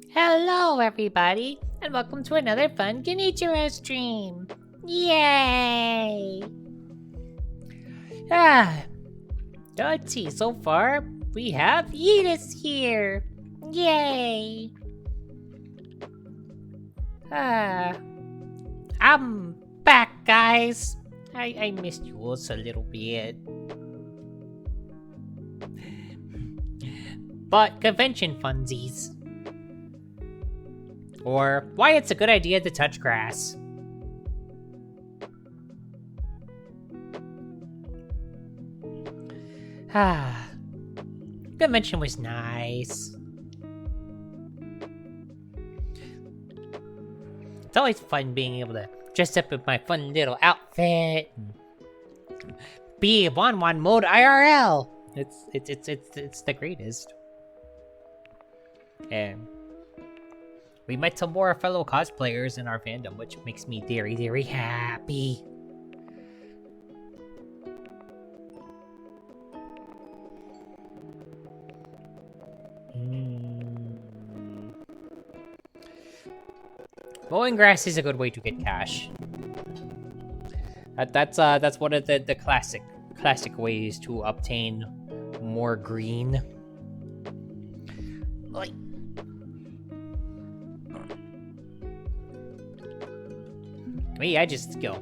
Hello, everybody, and welcome to another fun Genichiro stream. Yay! Let's see, so far, we have Yeetus here. Yay! I'm back, guys. I missed you all a little bit. But convention funsies. Or why it's a good idea to touch grass. Convention was nice. It's always fun being able to dress up with my fun little outfit. Be Wanwan mode IRL. It's the greatest. And we met some more fellow cosplayers in our fandom, which makes me very, very happy. Mowing grass is a good way to get cash. That's one of the classic ways to obtain more green. Like, me, I just go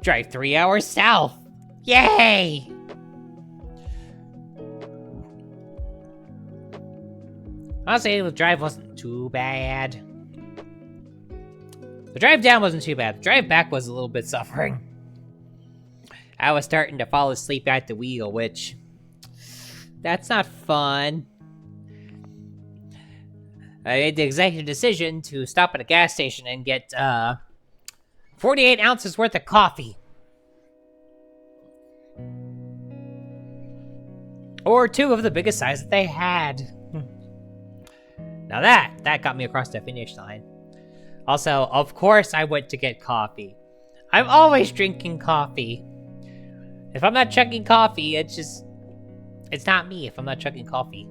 drive 3 hours south. Yay! Honestly, the drive wasn't too bad. The drive down wasn't too bad. The drive back was a little bit suffering. I was starting to fall asleep at the wheel, which that's not fun. I made the executive decision to stop at a gas station and get 48 ounces worth of coffee. Or 2 of the biggest size that they had. Now that got me across the finish line. Also, of course I went to get coffee. I'm always drinking coffee. If I'm not chugging coffee, it's not me if I'm not chugging coffee.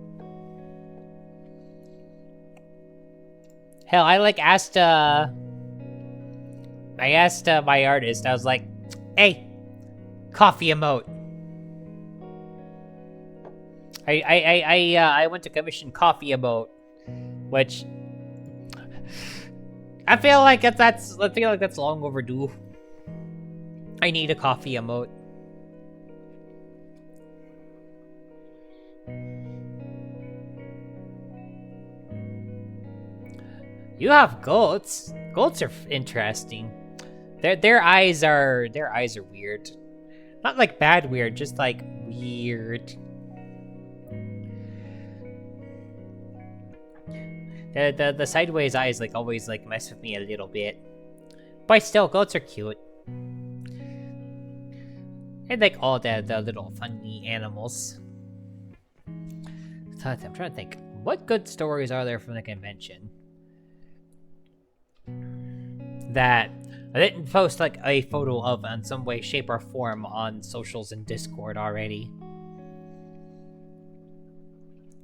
Hell, I asked my artist, I was like, hey, coffee emote. I went to commission coffee emote, which I feel like that's long overdue. I need a coffee emote. You have goats. Goats are interesting. Their eyes are weird. Not like bad weird, just like weird. The sideways eyes like always like mess with me a little bit. But still, goats are cute. I like all the little funny animals. I'm trying to think. What good stories are there from the convention? That I didn't post like a photo of in some way, shape, or form on socials and Discord already.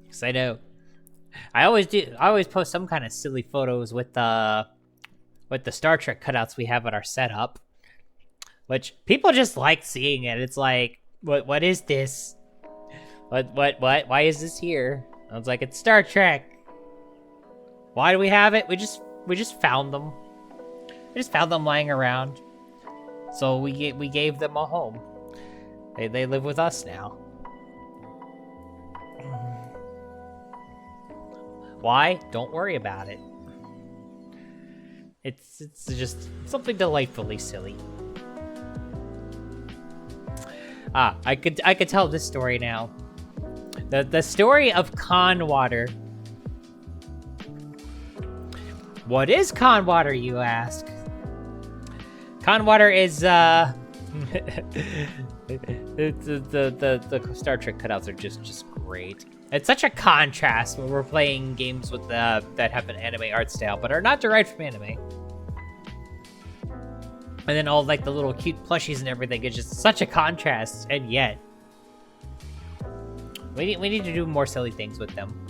Because I know I always post some kind of silly photos with the Star Trek cutouts we have at our setup, which people just like seeing it. It's like, what is this? What? Why is this here? I was like, it's Star Trek. Why do we have it? We just found them. We just found them lying around, so we gave them a home. They live with us now. Why? Don't worry about it. It's just something delightfully silly. I could tell this story now. The story of Con Water. What is Con Water, you ask? Con Water is the Star Trek cutouts are just great. It's such a contrast when we're playing games with that have an anime art style, but are not derived from anime. And then all like the little cute plushies and everything is just such a contrast, and yet we need to do more silly things with them.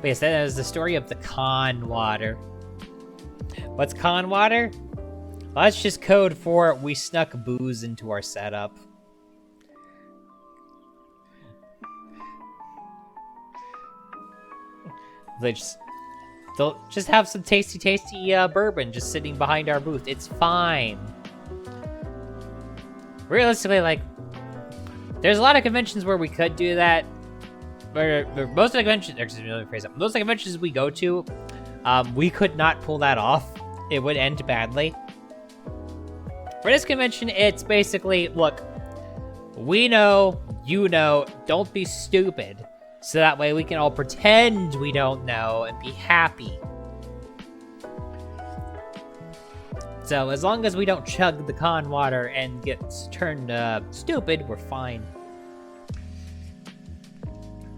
But yes, that is the story of the Con Water. What's Con Water? Well, that's just code for we snuck booze into our setup. They'll just have some tasty bourbon just sitting behind our booth. It's fine. Realistically, like, there's a lot of conventions where we could do that. But most of the conventions, excuse me, let me phrase that. Most of the conventions we go to, we could not pull that off. It would end badly. For this convention, it's basically, look, we know, you know, don't be stupid. So that way we can all pretend we don't know and be happy. So as long as we don't chug the Con Water and get turned stupid, we're fine.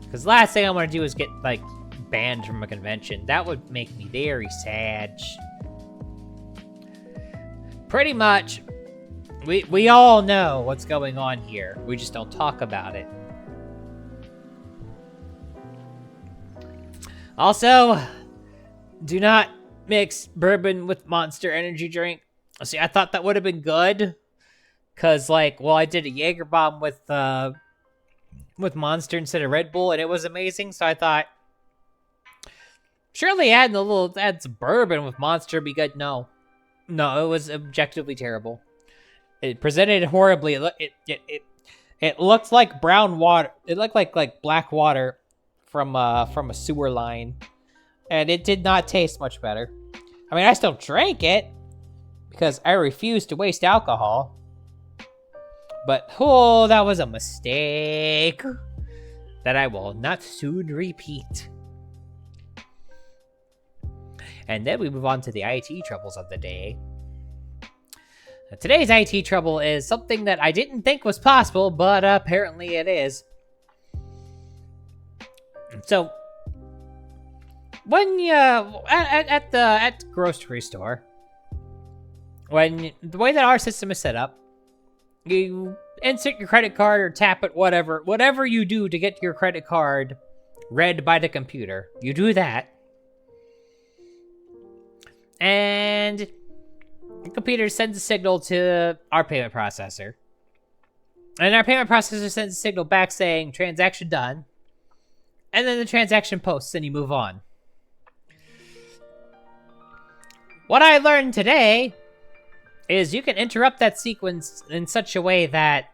Because last thing I want to do is get, like, banned from a convention. That would make me very sad. Pretty much, we all know what's going on here. We just don't talk about it. Also, do not mix bourbon with Monster Energy drink. See, I thought that would have been good. Because, like, well, I did a Jaeger bomb with Monster instead of Red Bull, and it was amazing, so I thought, surely add some bourbon with Monster would be good. No, it was objectively terrible. It presented horribly. It looked like brown water. It looked like black water from a sewer line, and it did not taste much better. I mean, I still drank it because I refuse to waste alcohol. But, oh, that was a mistake that I will not soon repeat. And then we move on to the IT troubles of the day. Now, today's IT trouble is something that I didn't think was possible, but apparently it is. So, when you, at the grocery store, when the way that our system is set up, you insert your credit card or tap it, whatever you do to get your credit card read by the computer. You do that. And the computer sends a signal to our payment processor. And our payment processor sends a signal back saying, transaction done. And then the transaction posts and you move on. What I learned today is you can interrupt that sequence in such a way that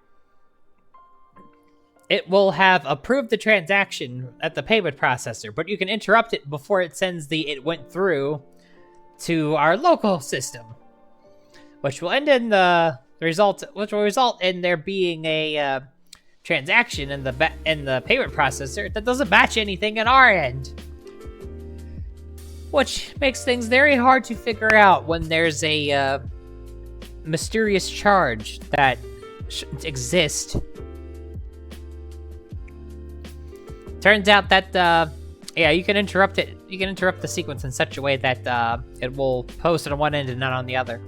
it will have approved the transaction at the payment processor, but you can interrupt it before it sends the "it went through" to our local system, which will end in the which will result in there being a transaction in the payment processor that doesn't match anything on our end, which makes things very hard to figure out when there's a mysterious charge that exists. Turns out that yeah, you can interrupt it. You can interrupt the sequence in such a way that it will post on one end and not on the other.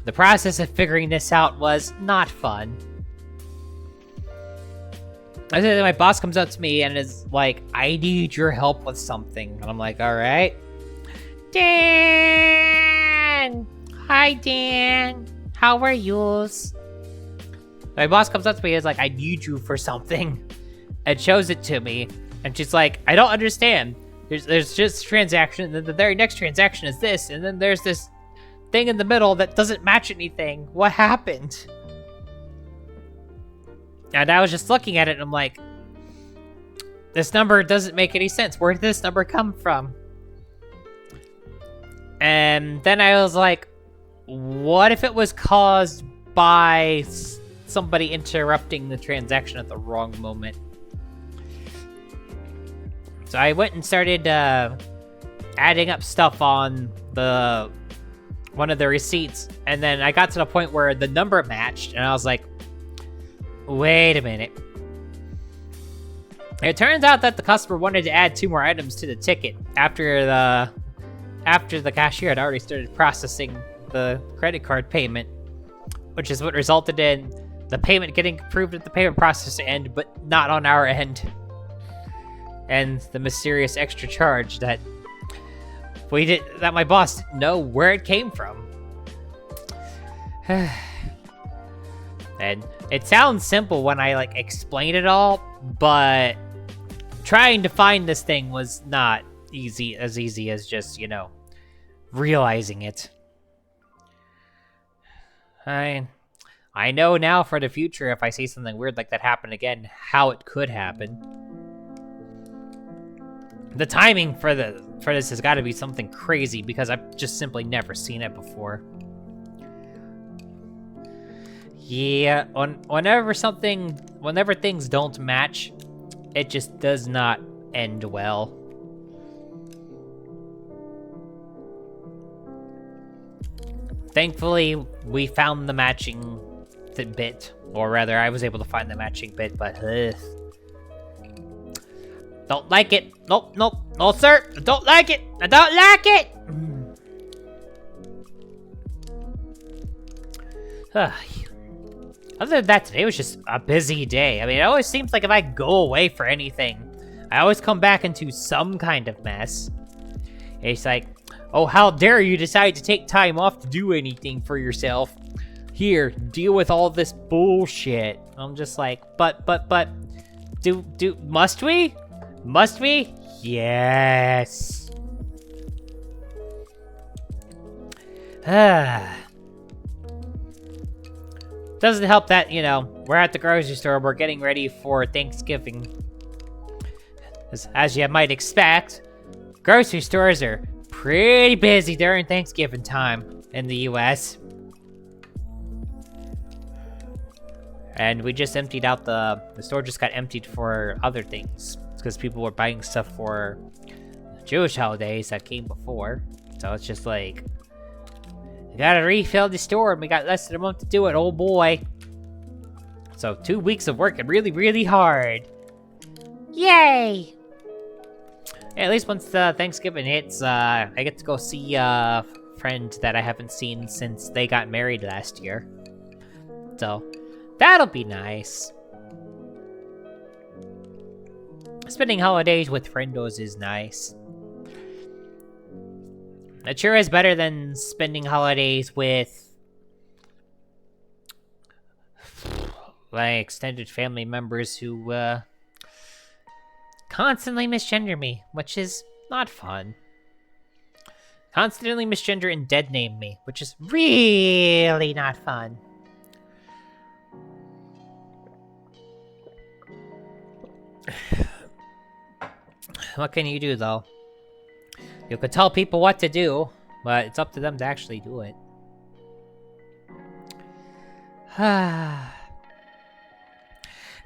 The process of figuring this out was not fun. I said that my boss comes up to me and is like, "I need your help with something." And I'm like, "All right." Dan! Hi, Dan. How are yous? My boss comes up to me and is like, "I need you for something." And shows it to me. And she's like, "I don't understand. There's just a transaction, and then the very next transaction is this, and then there's this thing in the middle that doesn't match anything. What happened?" And I was just looking at it and I'm like, this number doesn't make any sense. Where did this number come from? And then I was like, what if it was caused by somebody interrupting the transaction at the wrong moment? So I went and started adding up stuff on one of the receipts, and then I got to the point where the number matched, and I was like, wait a minute. It turns out that the customer wanted to add 2 more items to the ticket after the cashier had already started processing the credit card payment, which is what resulted in the payment getting approved at the payment processor end, but not on our end. And the mysterious extra charge that my boss didn't know where it came from. And it sounds simple when I explain it all, but trying to find this thing was not easy as just, realizing it. I know now for the future, if I see something weird like that happen again, how it could happen. The timing for this has got to be something crazy because I've just simply never seen it before. Yeah, whenever things don't match, it just does not end well. Thankfully, we found the matching bit, or rather, I was able to find the matching bit, but don't like it. Nope, no, sir, I don't like it. I don't like it. Other than that, today was just a busy day. I mean, it always seems like if I go away for anything, I always come back into some kind of mess. It's like, oh, how dare you decide to take time off to do anything for yourself? Here, deal with all this bullshit. I'm just like, but, must we? Must we? Yes. Doesn't help that, we're at the grocery store, we're getting ready for Thanksgiving. As you might expect, grocery stores are pretty busy during Thanksgiving time in the US. And we just emptied out the store just got emptied for other things. It's because people were buying stuff for Jewish holidays that came before. So it's just like, we gotta refill the store and we got less than a month to do it, oh boy. So 2 weeks of working really, really hard. Yay! Yeah, at least once Thanksgiving hits, I get to go see a friend that I haven't seen since they got married last year. So, that'll be nice. Spending holidays with friendos is nice. It sure is better than spending holidays with my extended family members who constantly misgender me, which is not fun. Constantly misgender and dead name me, which is really not fun. What can you do, though? You could tell people what to do, but it's up to them to actually do it.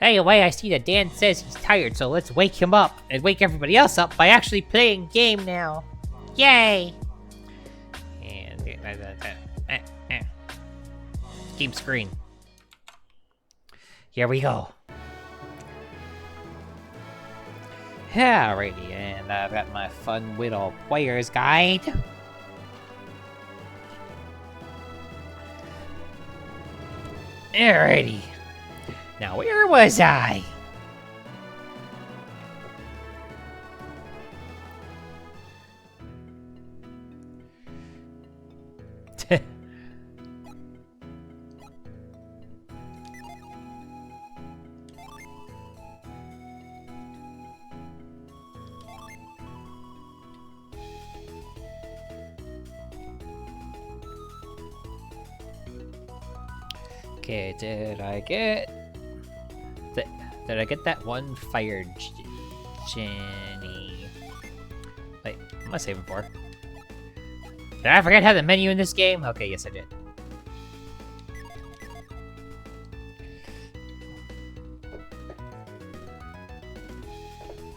Anyway, I see that Dan says he's tired, so let's wake him up and wake everybody else up by actually playing game now. Yay! And game screen. Here we go. Alrighty, and I've got my fun little player's guide. Alrighty. Now, where was I? Okay, did I get that one fire Jenny? Wait, what am I saving for? Did I forget how the menu in this game? Okay, yes I did.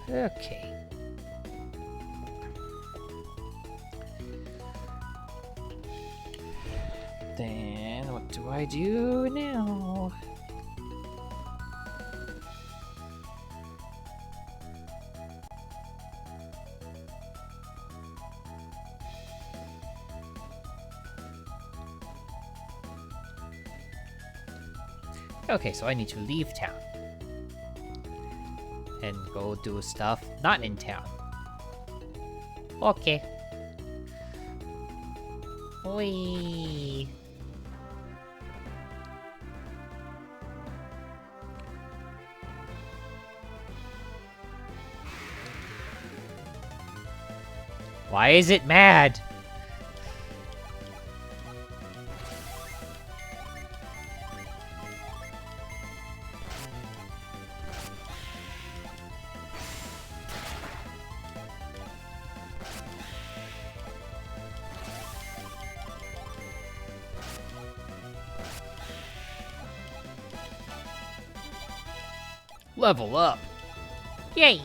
Okay. Then what do I do now? Okay, so I need to leave town and go do stuff not in town. Okay. Whee! Why is it mad? Level up. Yay!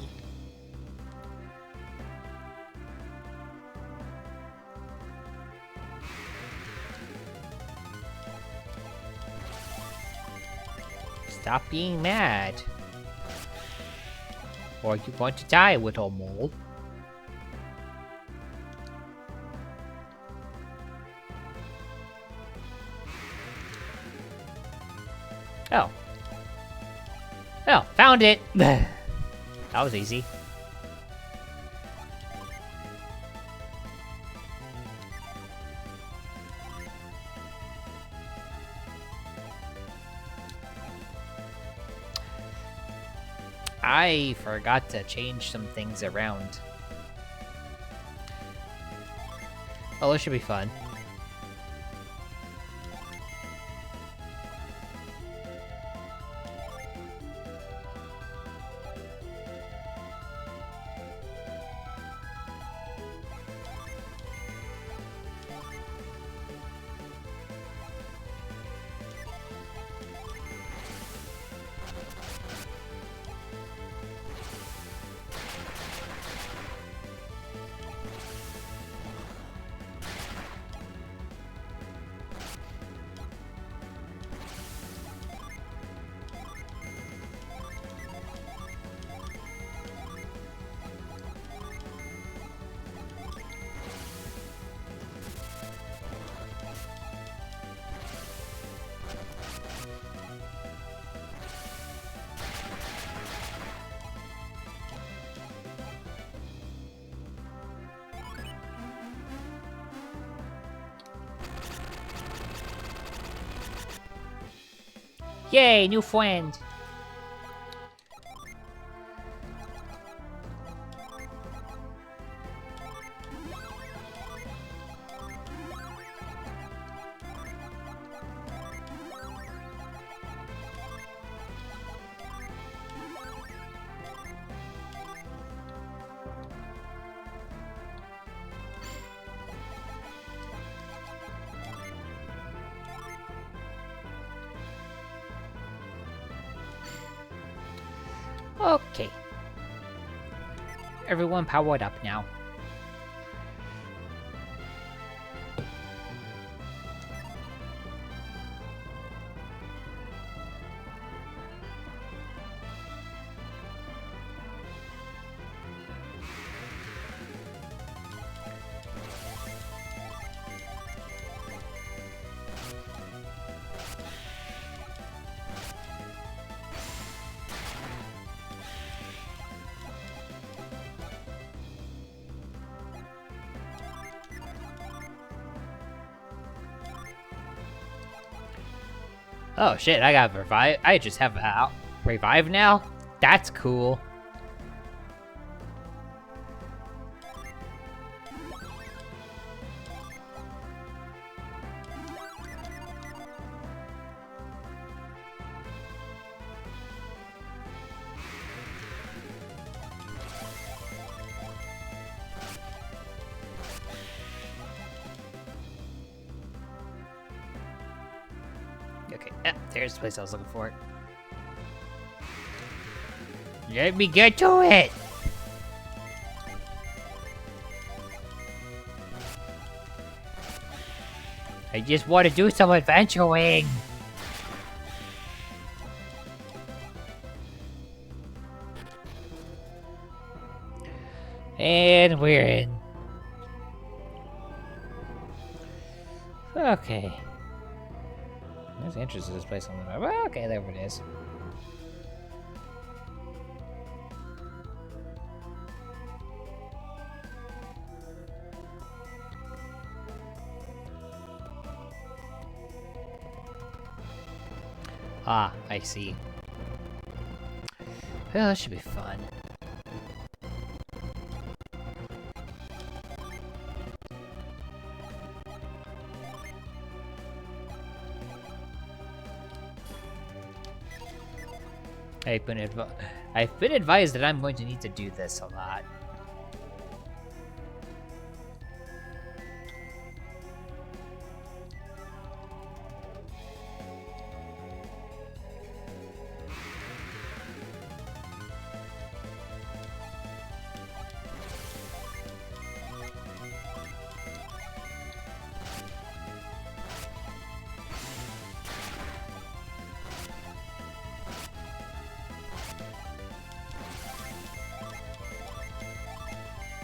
Stop being mad. Or you're going to die, little mole. Oh. Oh, found it! That was easy. I forgot to change some things around. Oh, this should be fun. Yay, new friend! Okay. Everyone powered up now. Oh shit, I got revive. I just have revive now? That's cool. Okay, there's the place I was looking for. Let me get to it! I just want to do some adventuring! And we're in. Okay. There's the entrance to this place on the map. Oh, okay, there it is. Ah, I see. Well, that should be fun. I've been advised that I'm going to need to do this a lot.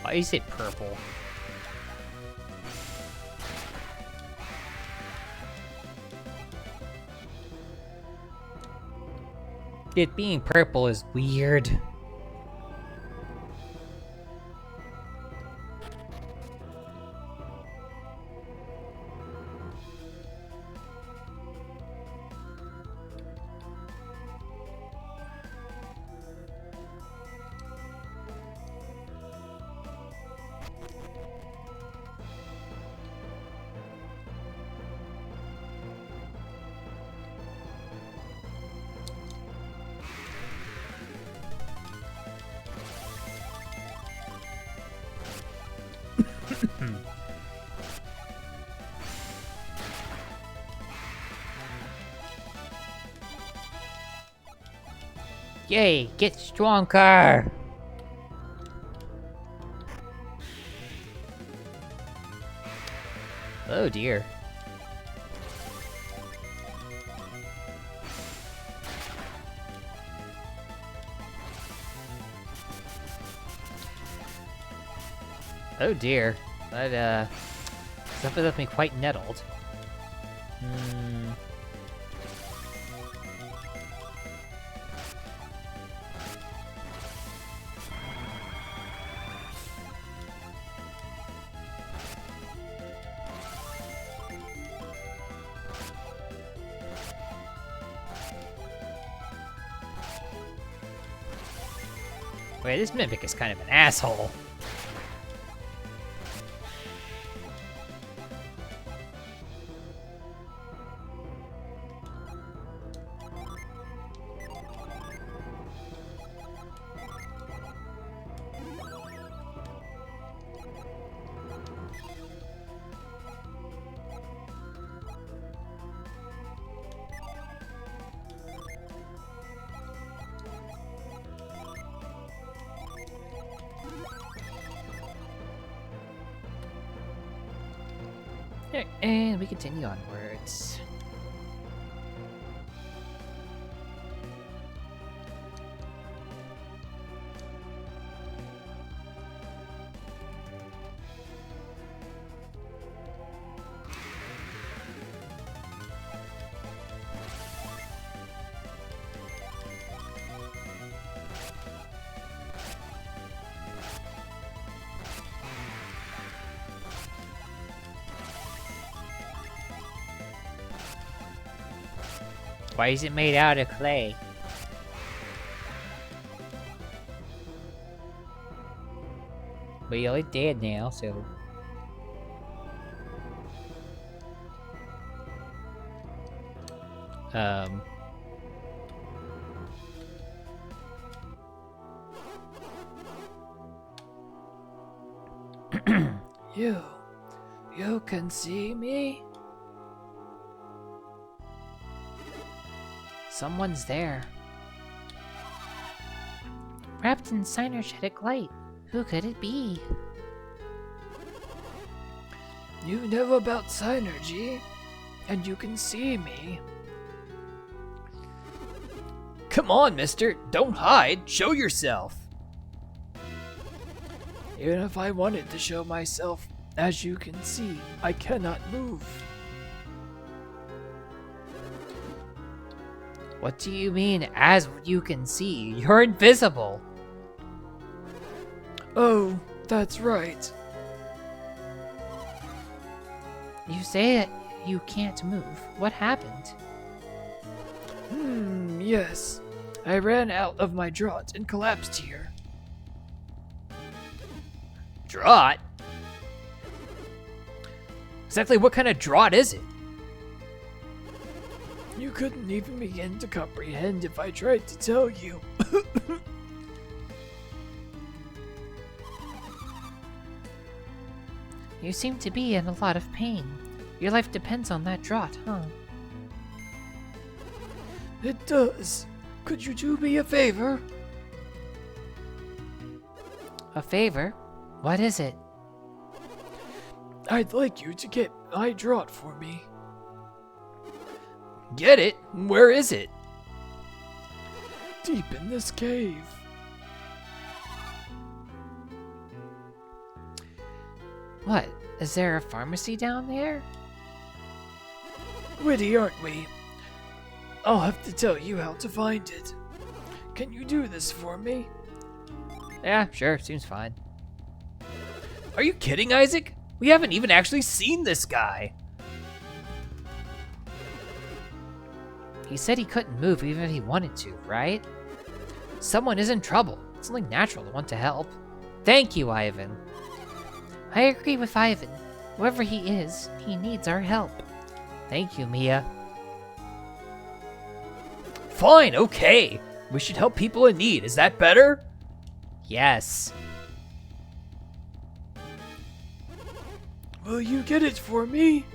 Why is it purple? It being purple is weird. Yay, get stronger! Oh dear. Oh dear. That, something left me quite nettled. Wait, this Mimic is kind of an asshole. Alright, and we continue onwards. Why is it made out of clay? But you're like dead now, so... You can see me? Someone's there. Wrapped in cybernetic light. Who could it be? You know about Synergy, and you can see me. Come on, mister. Don't hide. Show yourself. Even if I wanted to show myself, as you can see, I cannot move. What do you mean, as you can see? You're invisible! Oh, that's right. You say that you can't move. What happened? Yes. I ran out of my draught and collapsed here. Draught? Exactly what kind of draught is it? You couldn't even begin to comprehend if I tried to tell you. You seem to be in a lot of pain. Your life depends on that draught, huh? It does. Could you do me a favor? A favor? What is it? I'd like you to get my draught for me. Get it? Where is it? Deep in this cave. What? Is there a pharmacy down there? Witty, aren't we? I'll have to tell you how to find it. Can you do this for me? Yeah, sure. Seems fine. Are you kidding, Isaac? We haven't even actually seen this guy. He said he couldn't move even if he wanted to, right? Someone is in trouble. It's only natural to want to help. Thank you, Ivan. I agree with Ivan. Whoever he is, he needs our help. Thank you, Mia. Fine, okay. We should help people in need. Is that better? Yes. Will you get it for me?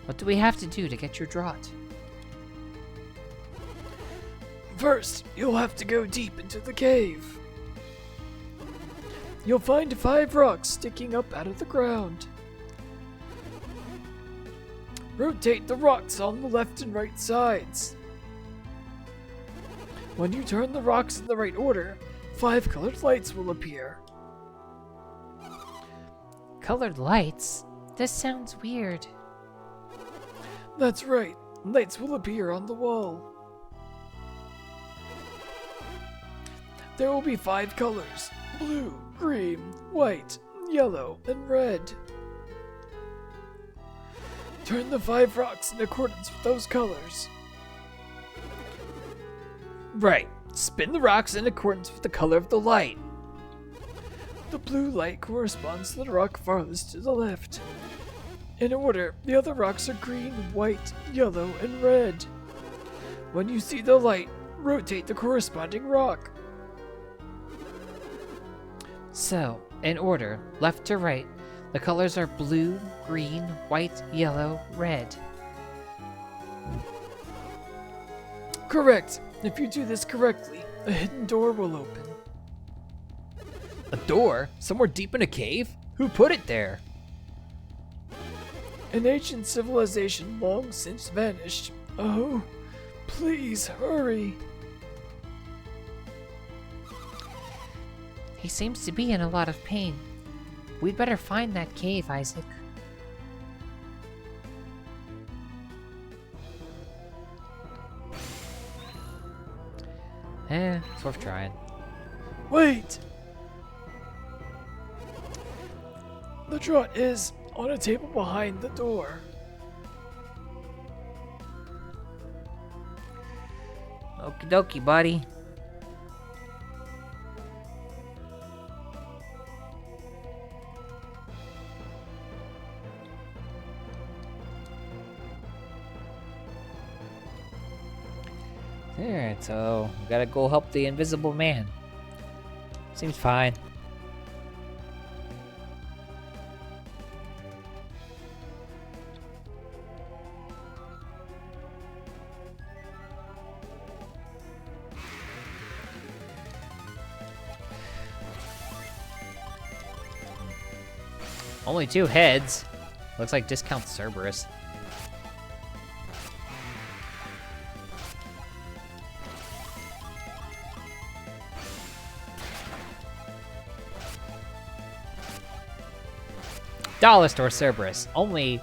What do we have to do to get your draught? First, you'll have to go deep into the cave. You'll find 5 rocks sticking up out of the ground. Rotate the rocks on the left and right sides. When you turn the rocks in the right order, 5 colored lights will appear. Colored lights? This sounds weird. That's right, lights will appear on the wall. There will be 5 colors: blue, green, white, yellow, and red. Turn the 5 rocks in accordance with those colors. Right. Spin the rocks in accordance with the color of the light. The blue light corresponds to the rock farthest to the left. In order, the other rocks are green, white, yellow, and red. When you see the light, rotate the corresponding rock. So, in order, left to right, the colors are blue, green, white, yellow, red. Correct. If you do this correctly, a hidden door will open. A door? Somewhere deep in a cave? Who put it there? An ancient civilization long since vanished. Oh, please hurry. He seems to be in a lot of pain. We'd better find that cave, Isaac. It's worth trying. Wait! The draught is on a table behind the door. Okie dokie, buddy. Alright, so we gotta go help the invisible man. Seems fine. Only 2 heads. Looks like discount Cerberus. Dollar store Cerberus. Only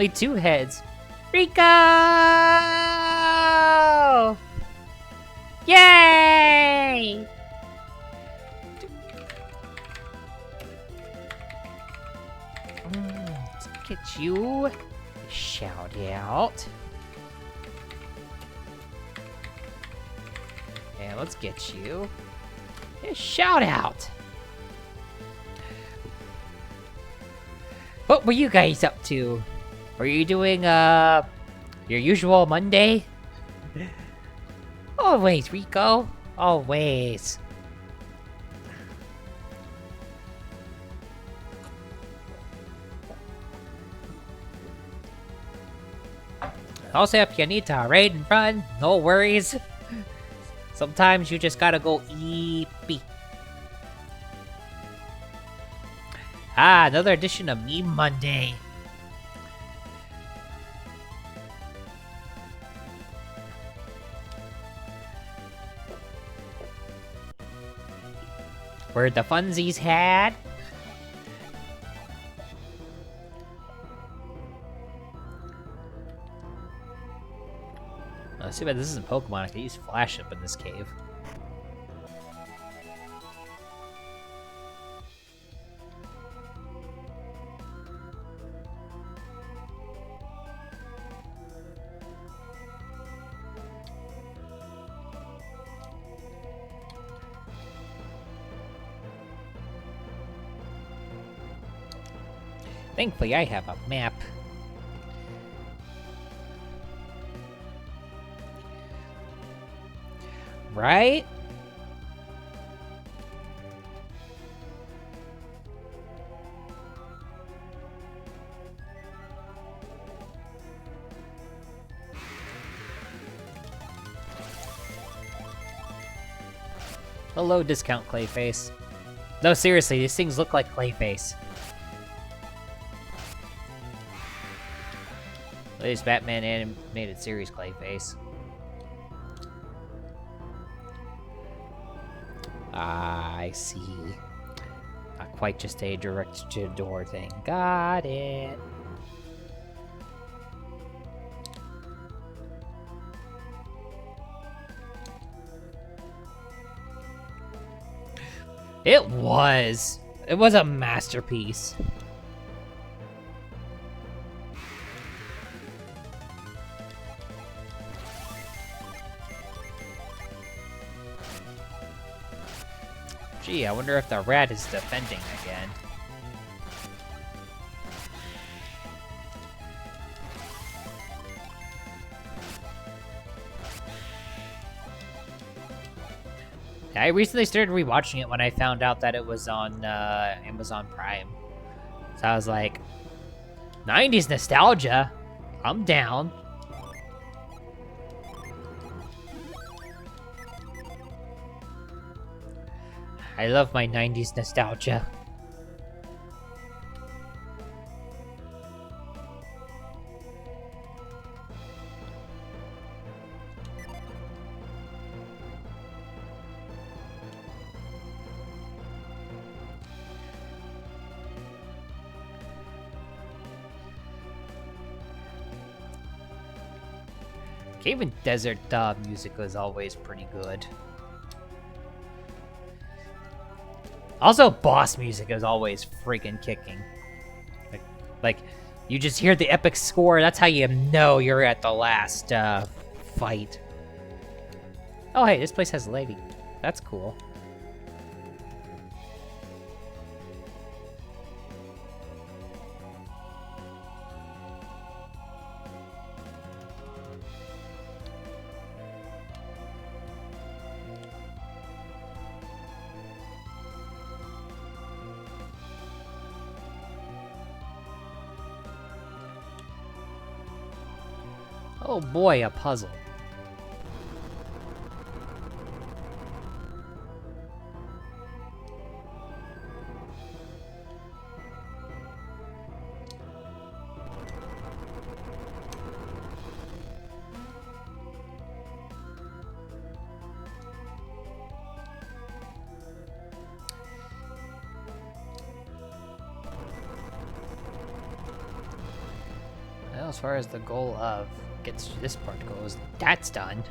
2 heads. Rico! Yay! Let's get you. Shout out. And let's get you. A shout out. What were you guys up to? Were you doing, your usual Monday? Always, Rico. Always. Also, if you need to raid and run, no worries. Sometimes you just gotta go eepy. Ah, another edition of Meme Monday. Where the funsies had. Let's see, but this isn't Pokemon. I can use Flash up in this cave. Thankfully, I have a map. Right? Hello, discount Clayface. No, seriously, these things look like Clayface. At least Batman animated series Clayface. Ah, I see. Not quite just a direct-to-door thing. Got it. It was. It was a masterpiece. Gee, I wonder if the rat is defending again. I recently started rewatching it when I found out that it was on Amazon Prime. So I was like, 90s nostalgia? I'm down. I love my 90s nostalgia. Cave and Desert music is always pretty good. Also, boss music is always freaking kicking. Like, you just hear the epic score, that's how you know you're at the last fight. Oh hey, this place has a lady. That's cool. Oh boy, a puzzle. Well, as far as the goal of gets to this part goes, that's done.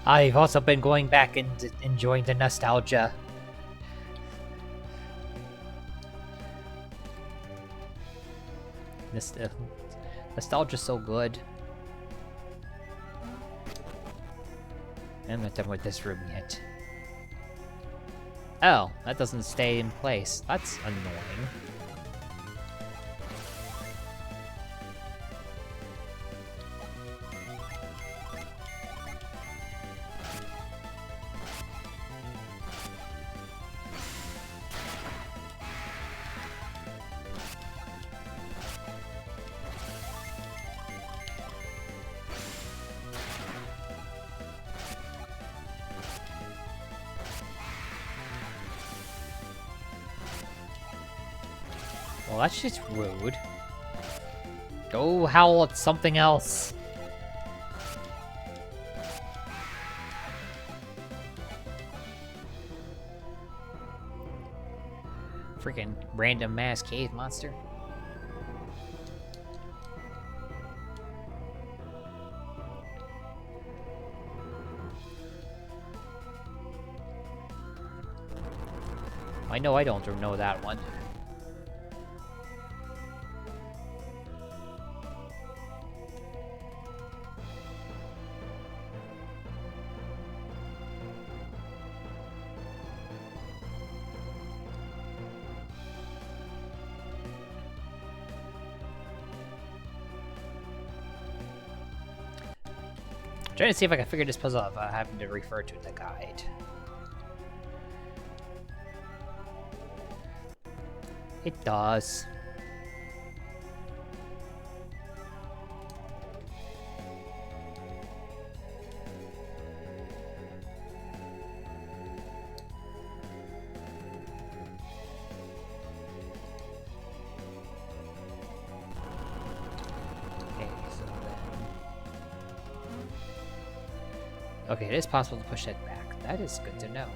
I've also been going back and enjoying the nostalgia. Nostalgia's so good. I'm not done with this room yet. Oh, that doesn't stay in place. That's annoying. Well, that's just rude. Go howl at something else. Freaking random ass cave monster. I know I don't know that one. Trying to see if I can figure this puzzle out without having to refer to the guide. It does. Okay, it is possible to push that back. That is good to know.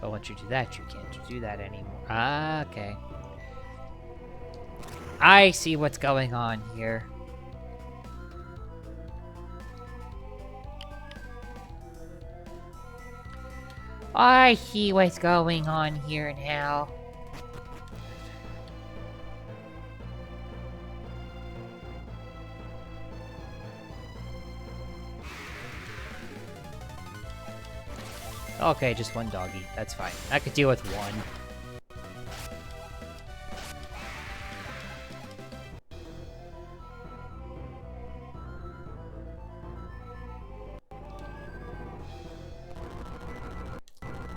But once you do that, you can't do that anymore. Ah, okay. I see what's going on here. I see what's going on here now. Okay, just one doggy. That's fine. I could deal with one.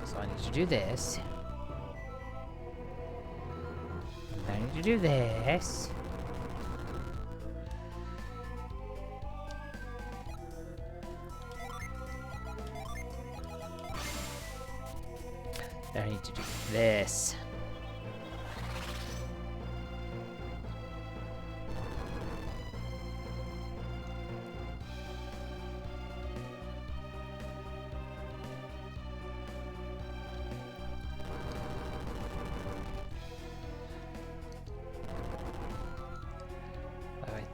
So I need to do this. I need to do this. I need to do this.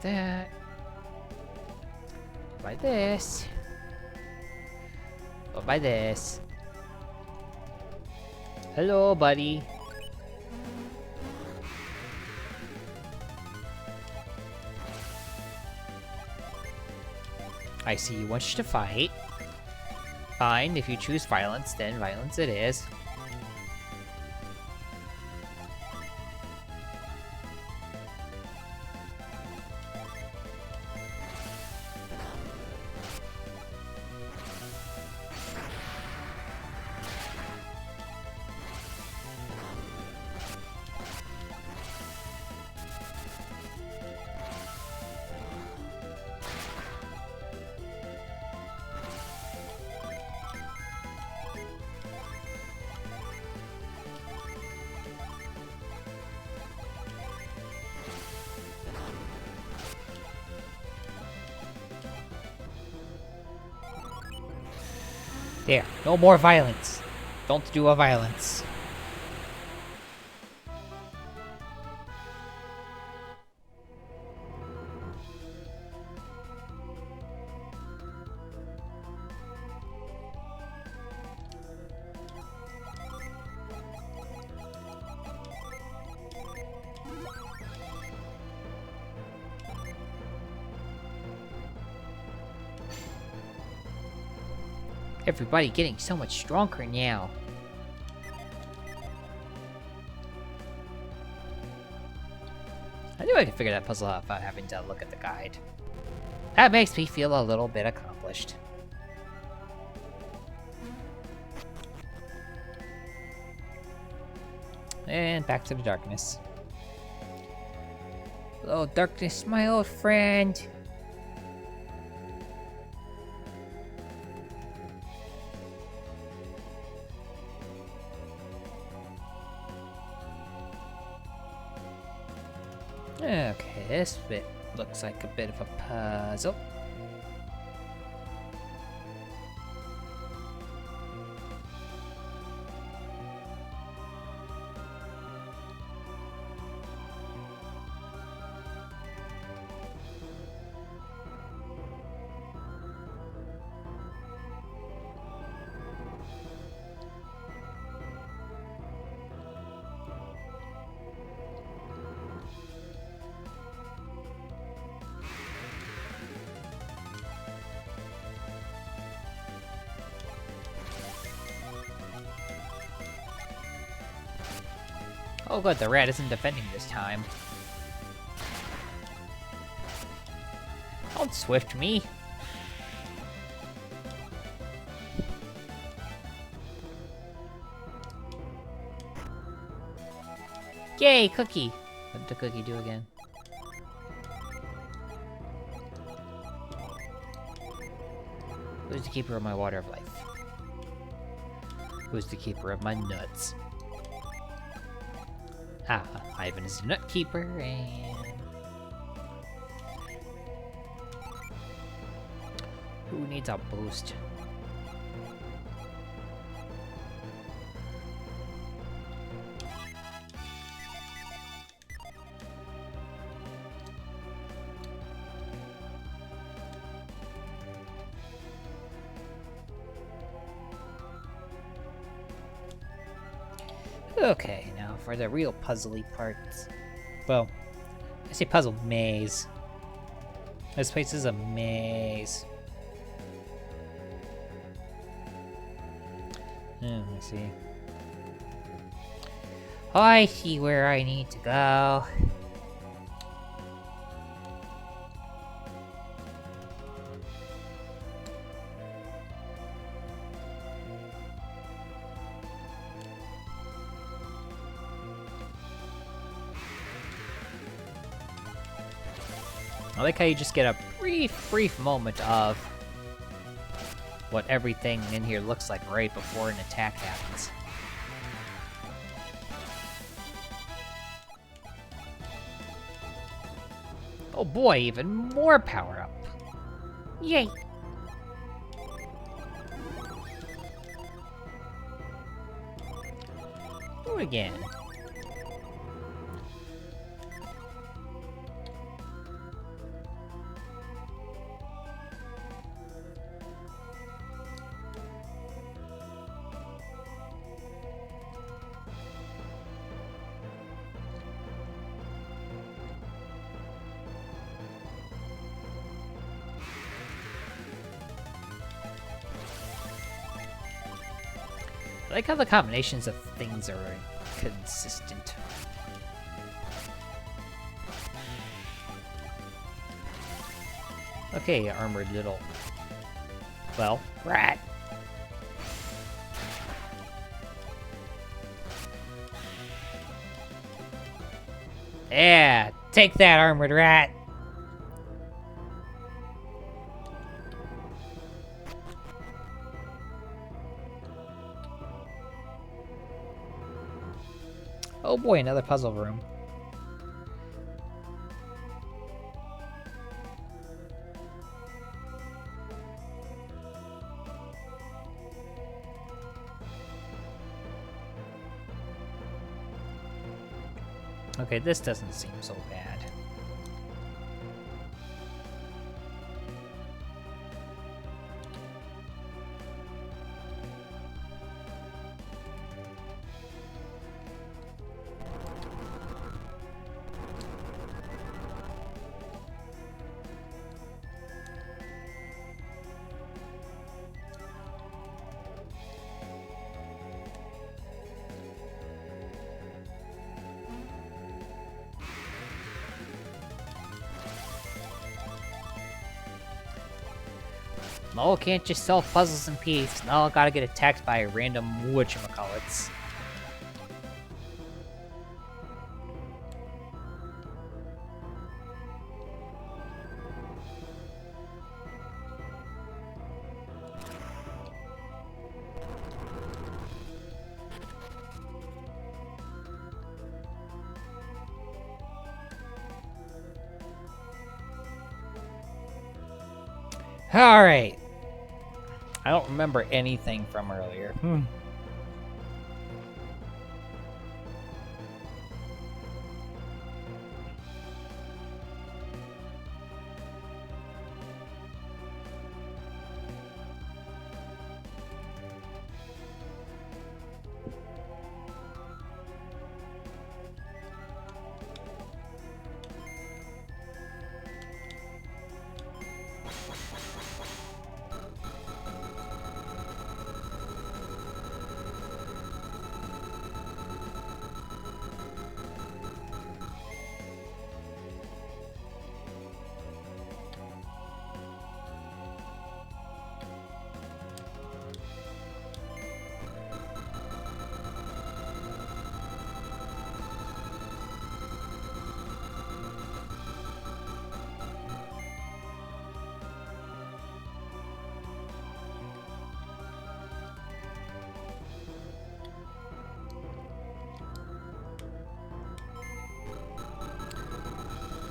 that. Buy this. I'll buy this. Hello, buddy. I see you want to fight. Fine, if you choose violence, then violence it is. There, no more violence. Don't do a violence. Everybody getting so much stronger now. I knew I could figure that puzzle out without having to look at the guide. That makes me feel a little bit accomplished. And back to the darkness. Hello, darkness, my old friend. Okay, this bit looks like a bit of a puzzle. Oh good, the rat isn't defending this time. Don't swift me. Yay, cookie! What did the cookie do again? Who's the keeper of my water of life? Who's the keeper of my nuts? Ah, Ivan is a nut keeper, and... who needs a boost? Okay, now for the real puzzly parts. Well, I say puzzle maze. This place is a maze. Let me see. Oh, I see where I need to go. I like how you just get a brief moment of what everything in here looks like right before an attack happens. Oh boy, even more power up. Yay! Do it again. I like how the combinations of things are consistent. Okay, armored little... well, rat. Yeah, take that, armored rat. Oh boy, another puzzle room. Okay, this doesn't seem so bad. No, can't just solve puzzles in peace. No, gotta get attacked by random whatchamacallits. Alright. I don't remember anything from earlier.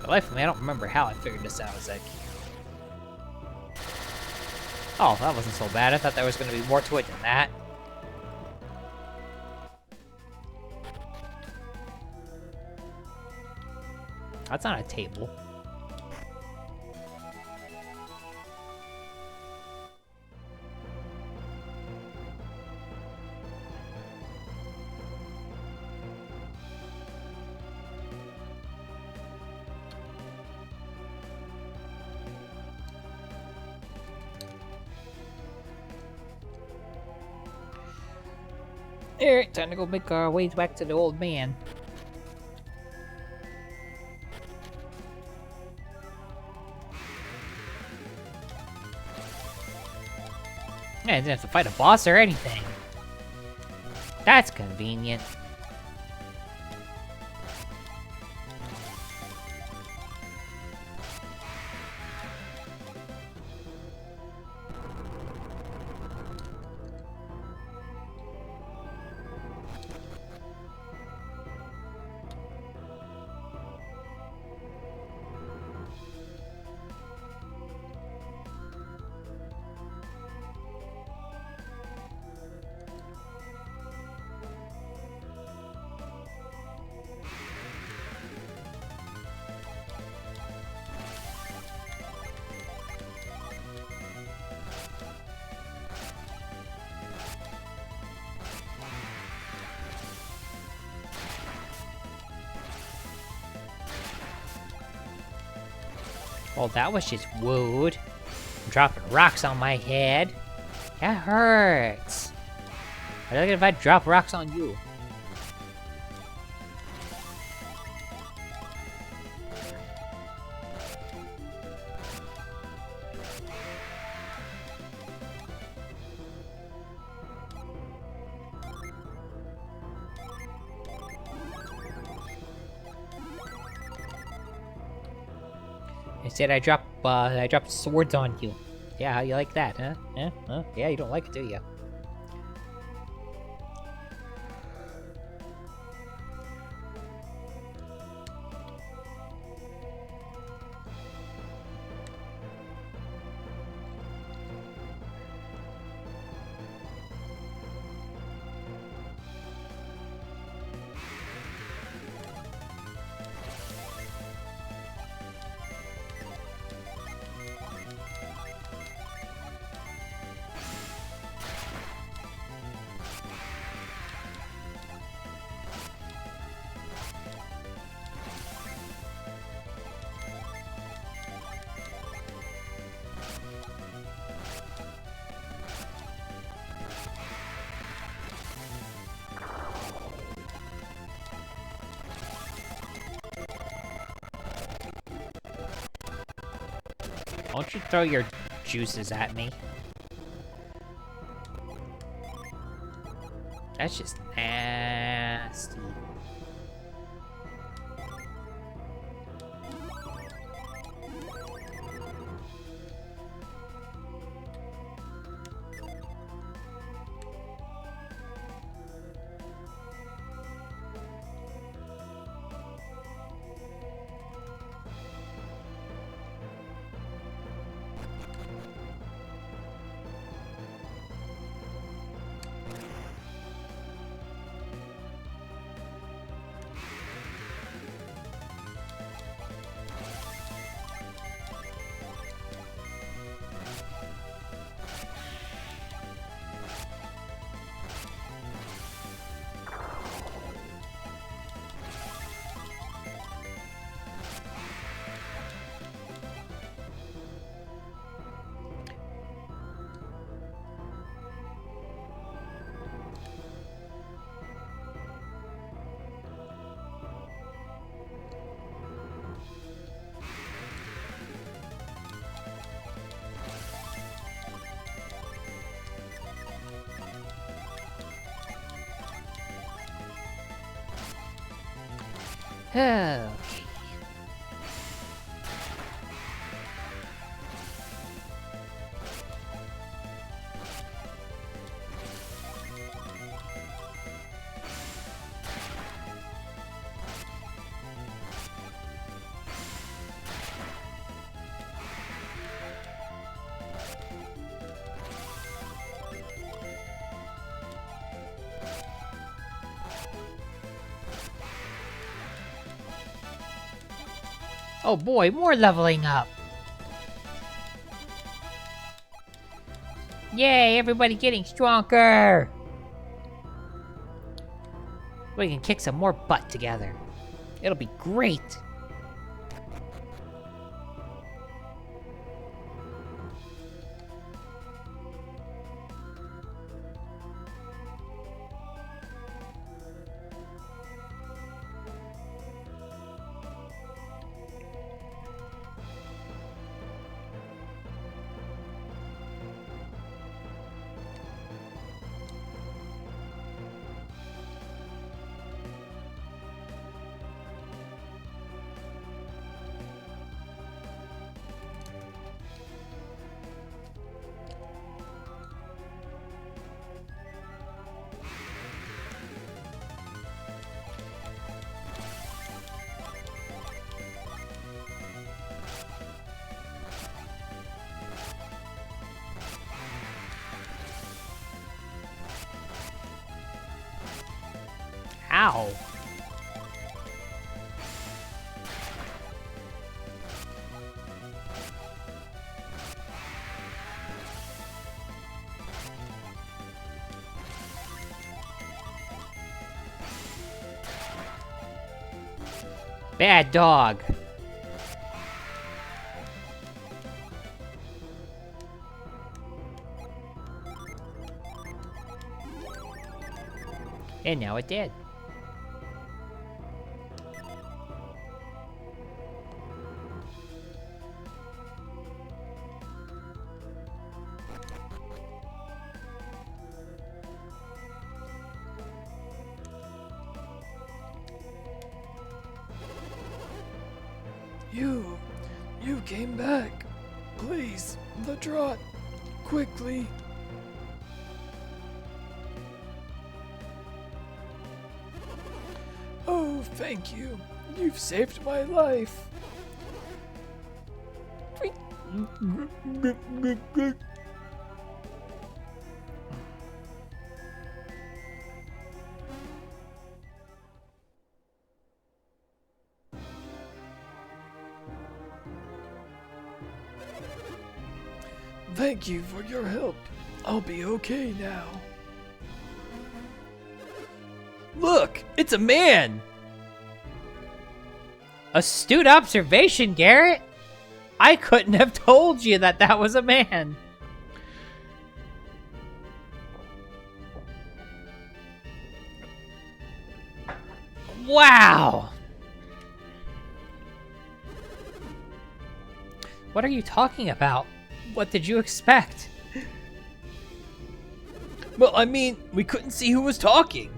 For the life of me, I don't remember how I figured this out. Like, oh, that wasn't so bad. I thought there was going to be more to it than that. That's not a table. Alright, time to go make our way back to the old man. Yeah, I didn't have to fight a boss or anything. That's convenient. Well, that was just rude. I'm dropping rocks on my head. That hurts. I like it if I drop rocks on you. Instead, I drop swords on you. Yeah, how you like that, huh? Huh? Yeah, you don't like it, do you? Won't you throw your juices at me? That's just nasty. Okay. Oh boy, more leveling up! Yay, everybody getting stronger! We can kick some more butt together. It'll be great! Ow! Bad dog. And now it did. You came back. Please, the draught, quickly. Oh, thank you. You've saved my life. Thank you for your help. I'll be okay now. Look, it's a man! Astute observation, Garrett. I couldn't have told you that that was a man. Wow. What are you talking about? What did you expect? Well, I mean, we couldn't see who was talking.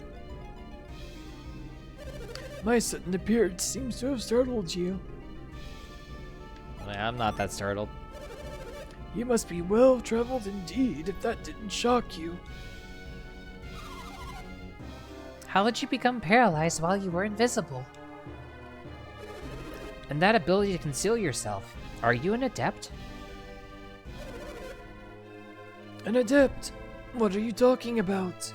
My sudden appearance seems to have startled you. I'm not that startled. You must be well traveled indeed if that didn't shock you. How did you become paralyzed while you were invisible? And that ability to conceal yourself, are you an adept? An adept? What are you talking about?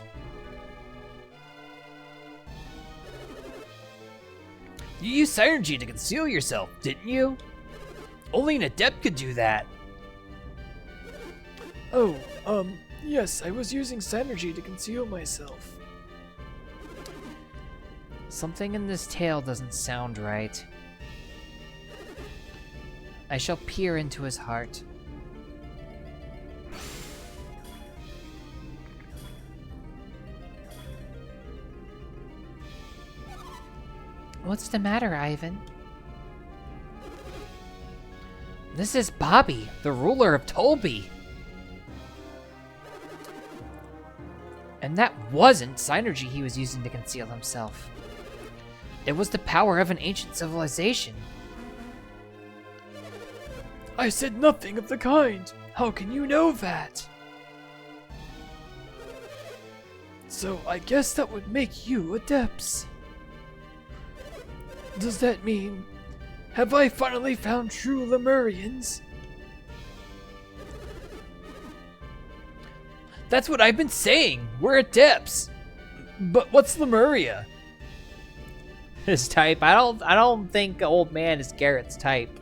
You used Synergy to conceal yourself, didn't you? Only an adept could do that. Oh, yes, I was using Synergy to conceal myself. Something in this tale doesn't sound right. I shall peer into his heart. What's the matter, Ivan? This is Bobby, the ruler of Tolby. And that wasn't Synergy he was using to conceal himself. It was the power of an ancient civilization. I said nothing of the kind. How can you know that? So I guess that would make you adepts. Does that mean, have I finally found true Lemurians? That's what I've been saying. We're adepts. But what's Lemuria? His type. I don't think old man is Garrett's type.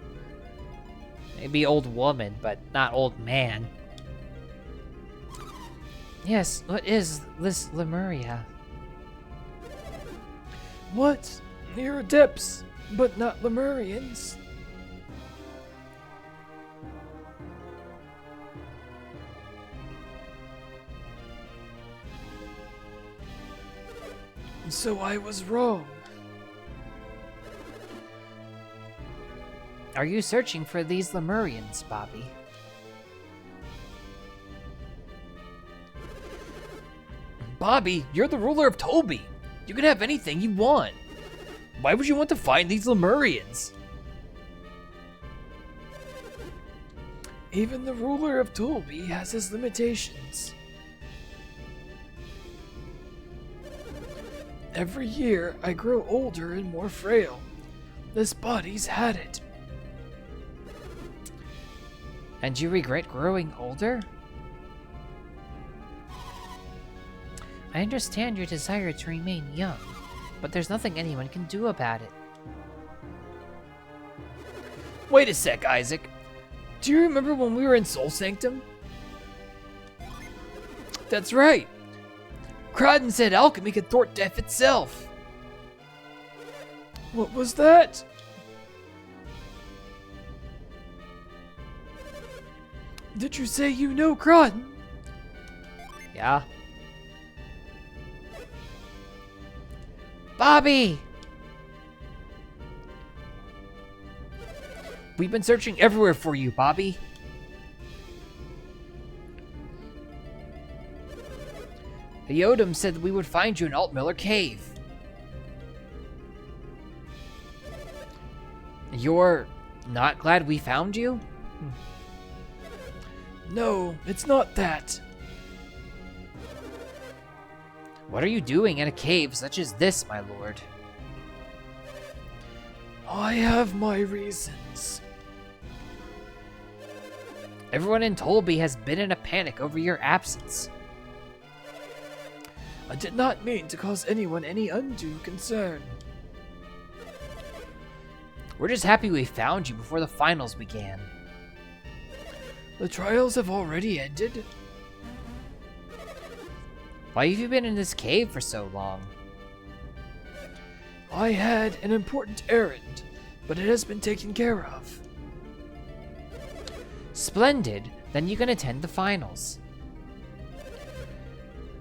Maybe old woman, but not old man. Yes, what is this Lemuria? What? You're adepts, but not Lemurians. So I was wrong. Are you searching for these Lemurians, Bobby? Bobby, you're the ruler of Tolby. You can have anything you want. Why would you want to find these Lemurians? Even the ruler of Tolby has his limitations. Every year, I grow older and more frail. This body's had it. And you regret growing older? I understand your desire to remain young, but there's nothing anyone can do about it. Wait a sec, Isaac. Do you remember when we were in Soul Sanctum? That's right. Crodden said alchemy could thwart death itself. What was that? Did you say you know Crodden? Yeah? Bobby! We've been searching everywhere for you, Bobby. Yodam said that we would find you in Altmiller Cave. You're not glad we found you? No, it's not that. What are you doing in a cave such as this, my lord? I have my reasons. Everyone in Tolby has been in a panic over your absence. I did not mean to cause anyone any undue concern. We're just happy we found you before the finals began. The trials have already ended. Why have you been in this cave for so long? I had an important errand, but it has been taken care of. Splendid. Then you can attend the finals.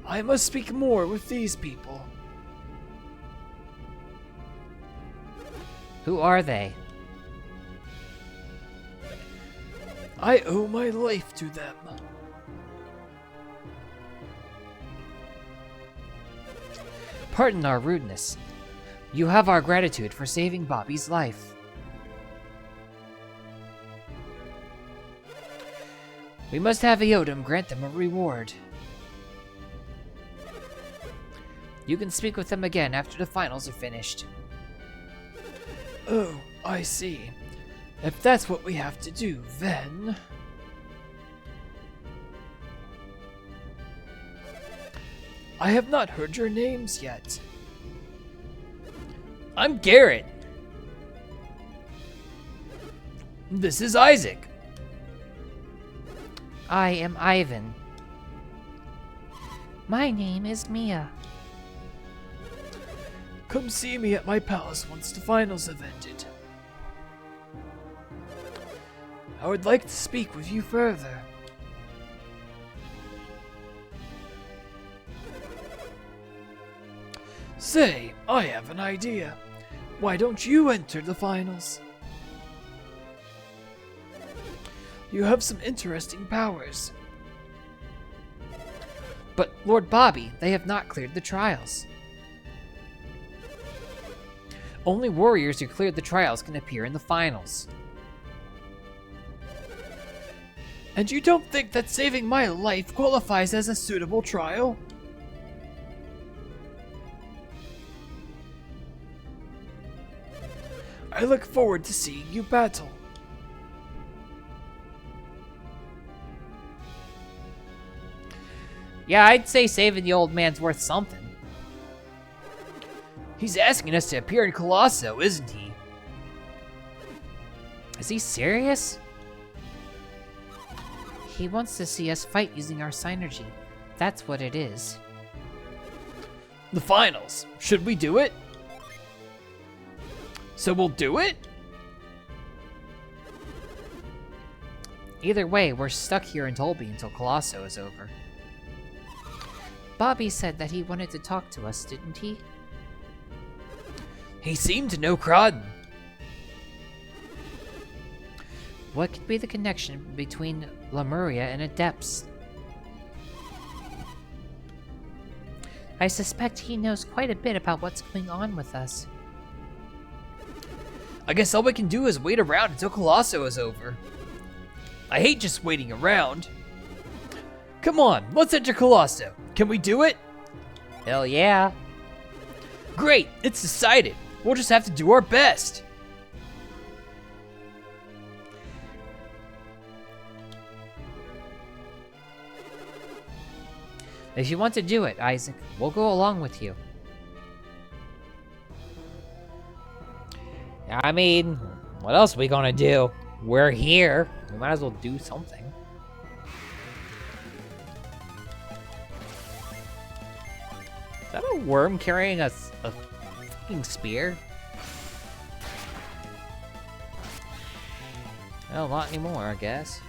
I must speak more with these people. Who are they? I owe my life to them. Pardon our rudeness. You have our gratitude for saving Bobby's life. We must have Eodam grant them a reward. You can speak with them again after the finals are finished. Oh, I see. If that's what we have to do, then... I have not heard your names yet. I'm Garrett. This is Isaac. I am Ivan. My name is Mia. Come see me at my palace once the finals have ended. I would like to speak with you further. Say, I have an idea. Why don't you enter the finals? You have some interesting powers. But Lord Bobby, they have not cleared the trials. Only warriors who cleared the trials can appear in the finals. And you don't think that saving my life qualifies as a suitable trial? I look forward to seeing you battle. Yeah, I'd say saving the old man's worth something. He's asking us to appear in Colosso, isn't he? Is he serious? He wants to see us fight using our synergy. That's what it is. The finals. Should we do it? So we'll do it? Either way, we're stuck here in Tolby until Colosso is over. Bobby said that he wanted to talk to us, didn't he? He seemed to know Crodden. What could be the connection between Lemuria and Adepts? I suspect he knows quite a bit about what's going on with us. I guess all we can do is wait around until Colosso is over. I hate just waiting around. Come on, let's enter Colosso. Can we do it? Hell yeah. Great, it's decided. We'll just have to do our best. If you want to do it, Isaac, we'll go along with you. I mean, what else are we gonna do? We're here. We might as well do something. Is that a worm carrying a fucking spear? Well, not anymore, I guess.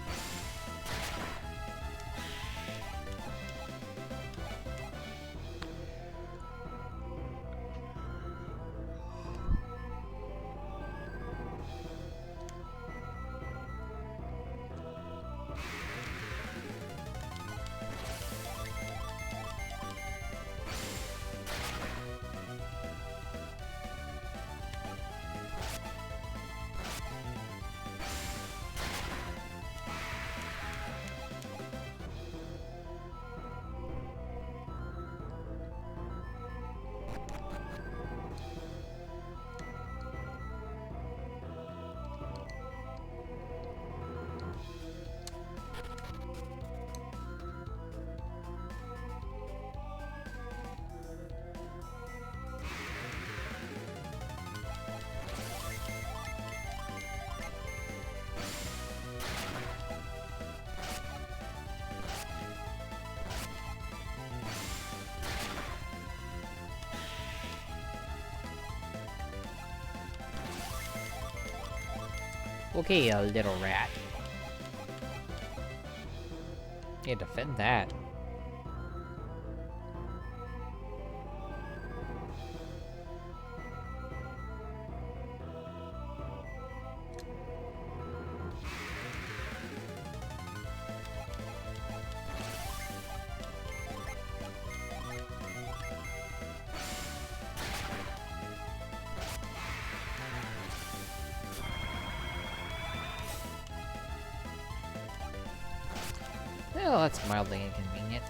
Okay, you little rat. Yeah, defend that. Well, that's mildly inconvenient.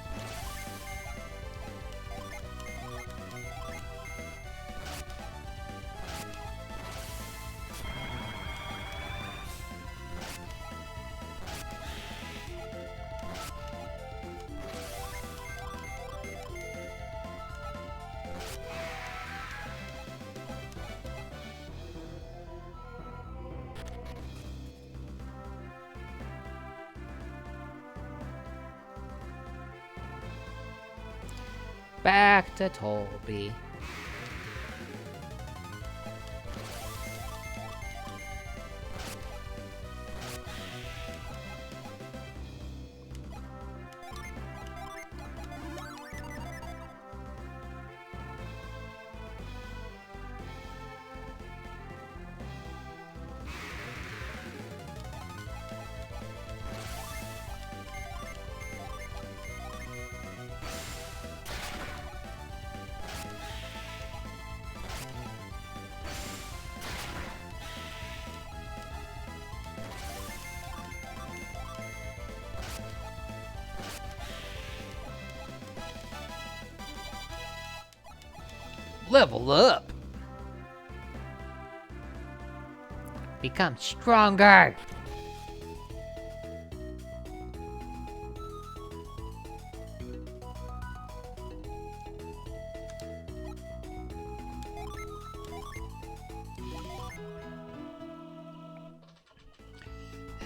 Back to Toby. Level up. Become stronger.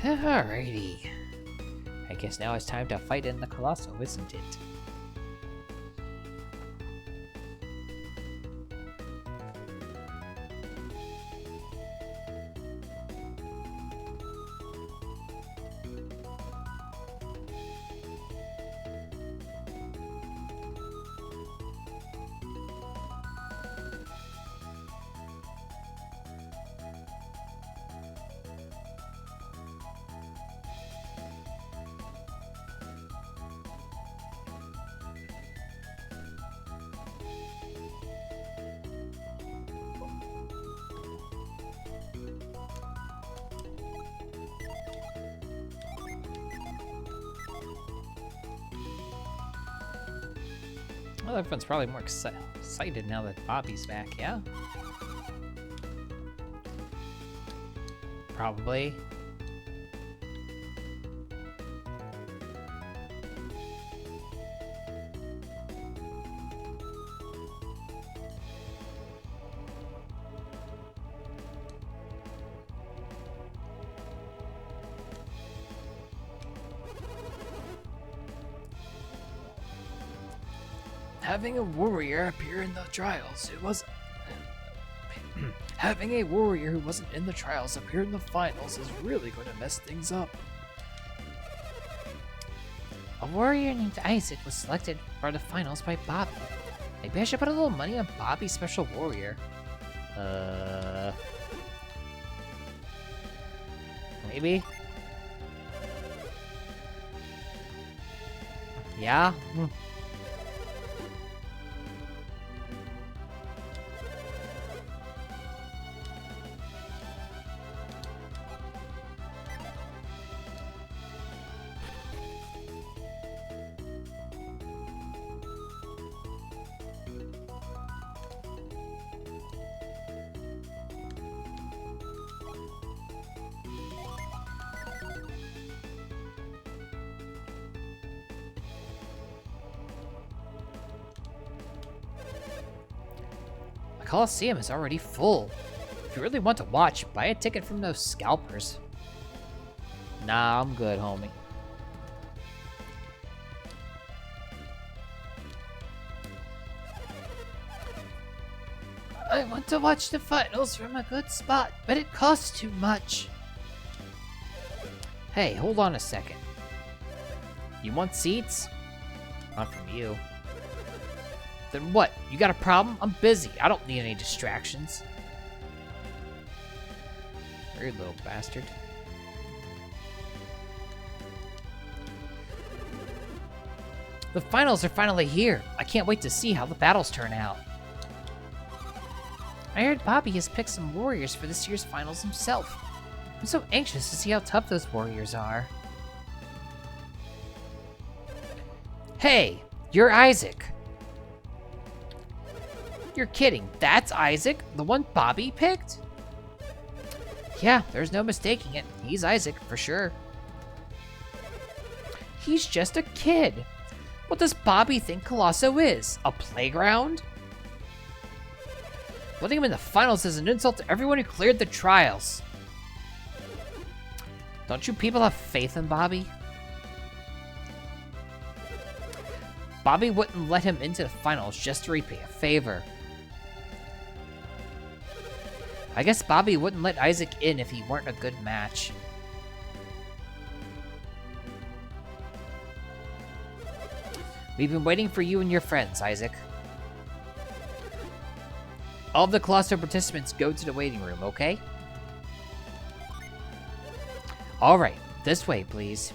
Alrighty. I guess now it's time to fight in the Colosso, isn't it? Well, everyone's probably more excited now that Bobby's back, yeah? Probably. Having a warrior appear in the trials who was having a warrior who wasn't in the trials appear in the finals is really going to mess things up. A warrior named Isaac was selected for the finals by Bobby. Maybe I should put a little money on Bobby's special warrior. Maybe? Yeah? The Coliseum is already full. If you really want to watch, buy a ticket from those scalpers. Nah, I'm good, homie. I want to watch the finals from a good spot, but it costs too much. Hey, hold on a second. You want seats? Not from you. Then what? You got a problem? I'm busy. I don't need any distractions. Weird little bastard. The finals are finally here. I can't wait to see how the battles turn out. I heard Bobby has picked some warriors for this year's finals himself. I'm so anxious to see how tough those warriors are. Hey, you're Isaac. You're kidding. That's Isaac? The one Bobby picked? Yeah, there's no mistaking it. He's Isaac, for sure. He's just a kid. What does Bobby think Colosso is? A playground? Putting him in the finals is an insult to everyone who cleared the trials. Don't you people have faith in Bobby? Bobby wouldn't let him into the finals just to repay a favor. I guess Bobby wouldn't let Isaac in if he weren't a good match. We've been waiting for you and your friends, Isaac. All of the Colosso participants go to the waiting room, okay? Alright, this way, please.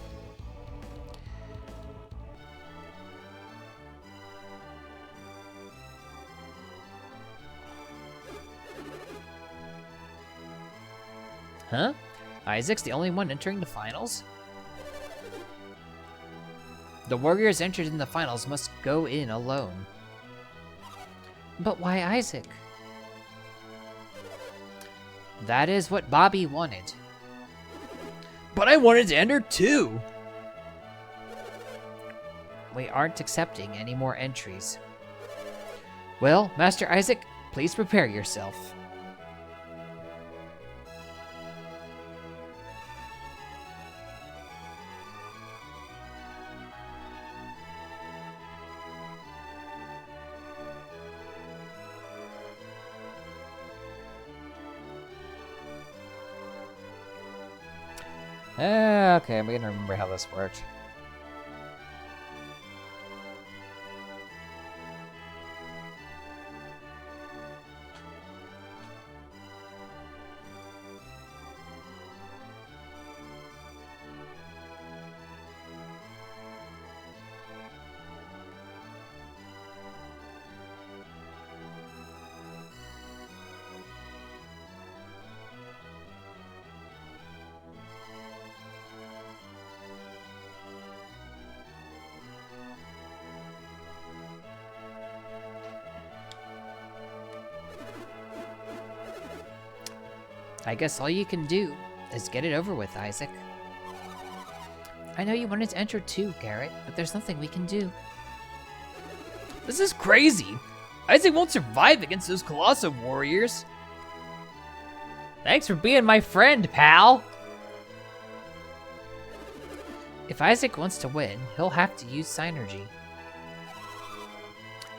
Huh? Isaac's the only one entering the finals? The warriors entered in the finals must go in alone. But why Isaac? That is what Bobby wanted. But I wanted to enter too! We aren't accepting any more entries. Well, Master Isaac, please prepare yourself. Okay, I'm gonna remember how this worked. I guess all you can do is get it over with, Isaac. I know you wanted to enter too, Garrett, but there's nothing we can do. This is crazy! Isaac won't survive against those Colosso warriors. Thanks for being my friend, pal! If Isaac wants to win, he'll have to use Synergy.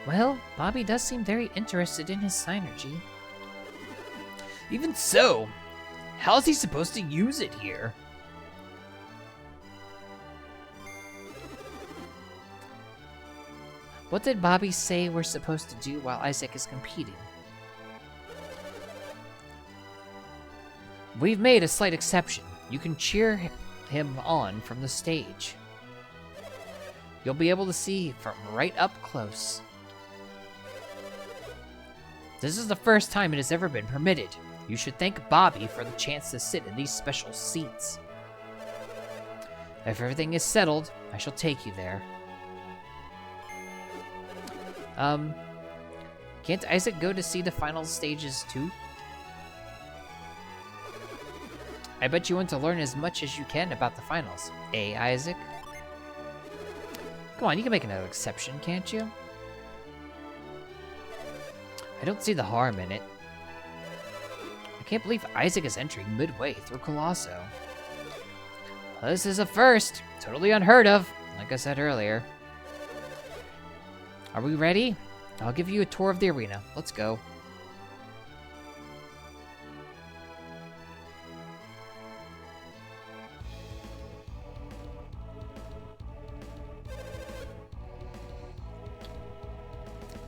Well, Bobby does seem very interested in his Synergy. Even so, how's he supposed to use it here? What did Bobby say we're supposed to do while Isaac is competing? We've made a slight exception. You can cheer him on from the stage. You'll be able to see from right up close. This is the first time it has ever been permitted. You should thank Bobby for the chance to sit in these special seats. If everything is settled, I shall take you there. Can't Isaac go to see the final stages too? I bet you want to learn as much as you can about the finals. Eh, Isaac? Come on, you can make another exception, can't you? I don't see the harm in it. I can't believe Isaac is entering midway through Colosso. Well, this is a first. Totally unheard of, like I said earlier. Are we ready? I'll give you a tour of the arena. Let's go.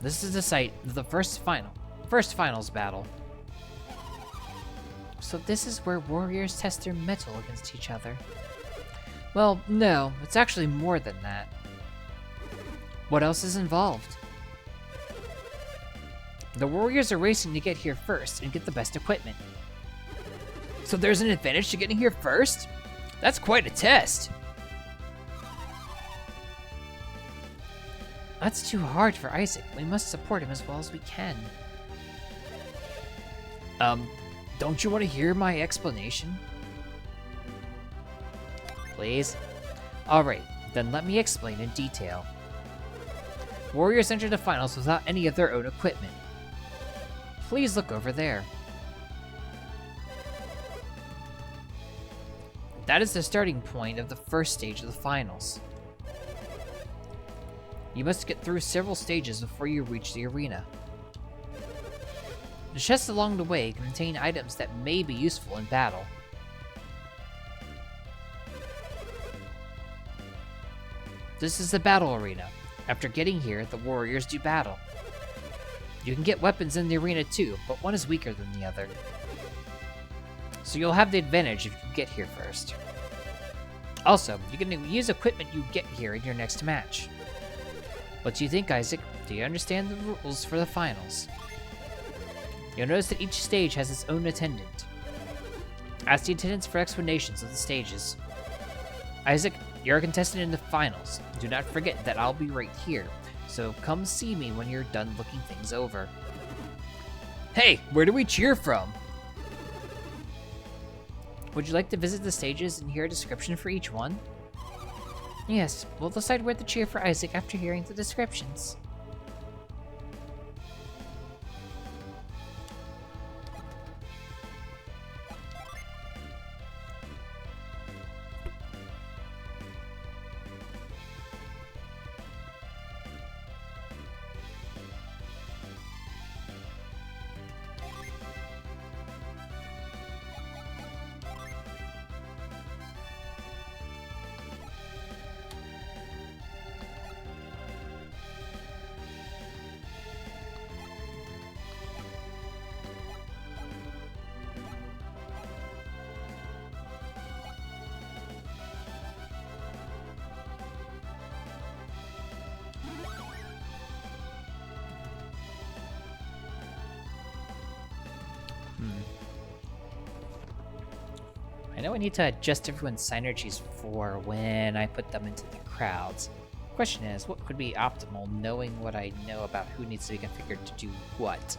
this is the site of the first finals battle. So this is where warriors test their mettle against each other. Well, no, it's actually more than that. What else is involved? The warriors are racing to get here first and get the best equipment. So there's an advantage to getting here first? That's quite a test. That's too hard for Isaac. We must support him as well as we can. Don't you want to hear my explanation? Please? Alright, then let me explain in detail. Warriors enter the finals without any of their own equipment. Please look over there. That is the starting point of the first stage of the finals. You must get through several stages before you reach the arena. The chests along the way contain items that may be useful in battle. This is the battle arena. After getting here, the warriors do battle. You can get weapons in the arena too, but one is weaker than the other. So you'll have the advantage if you get here first. Also, you can use equipment you get here in your next match. What do you think, Isaac? Do you understand the rules for the finals? You'll notice that each stage has its own attendant. Ask the attendants for explanations of the stages. Isaac, you're a contestant in the finals. Do not forget that I'll be right here, so come see me when you're done looking things over. Hey, where do we cheer from? Would you like to visit the stages and hear a description for each one? Yes, we'll decide where to cheer for Isaac after hearing the descriptions. I know I need to adjust everyone's synergies for when I put them into the crowds. Question is, what could be optimal knowing what I know about who needs to be configured to do what?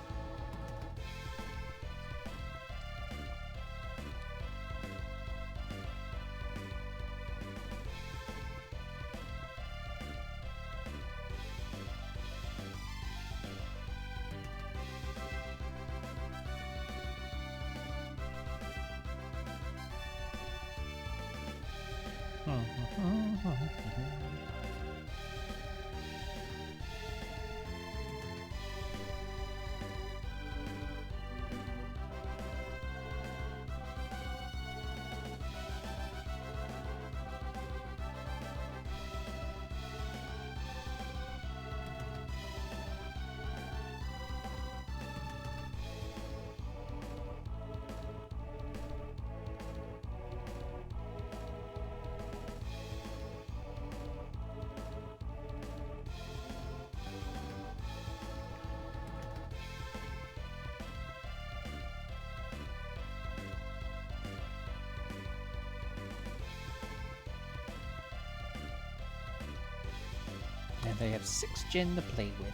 And I have 6 gen to play with.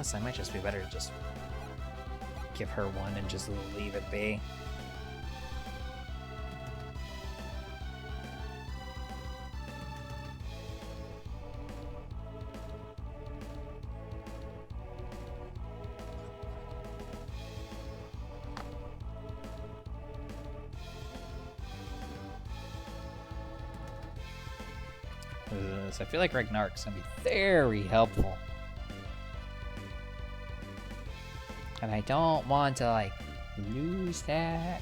honest, I might just be better to just give her one and just leave it be. I feel like Ragnarok's gonna be very helpful. And I don't want to, like, lose that.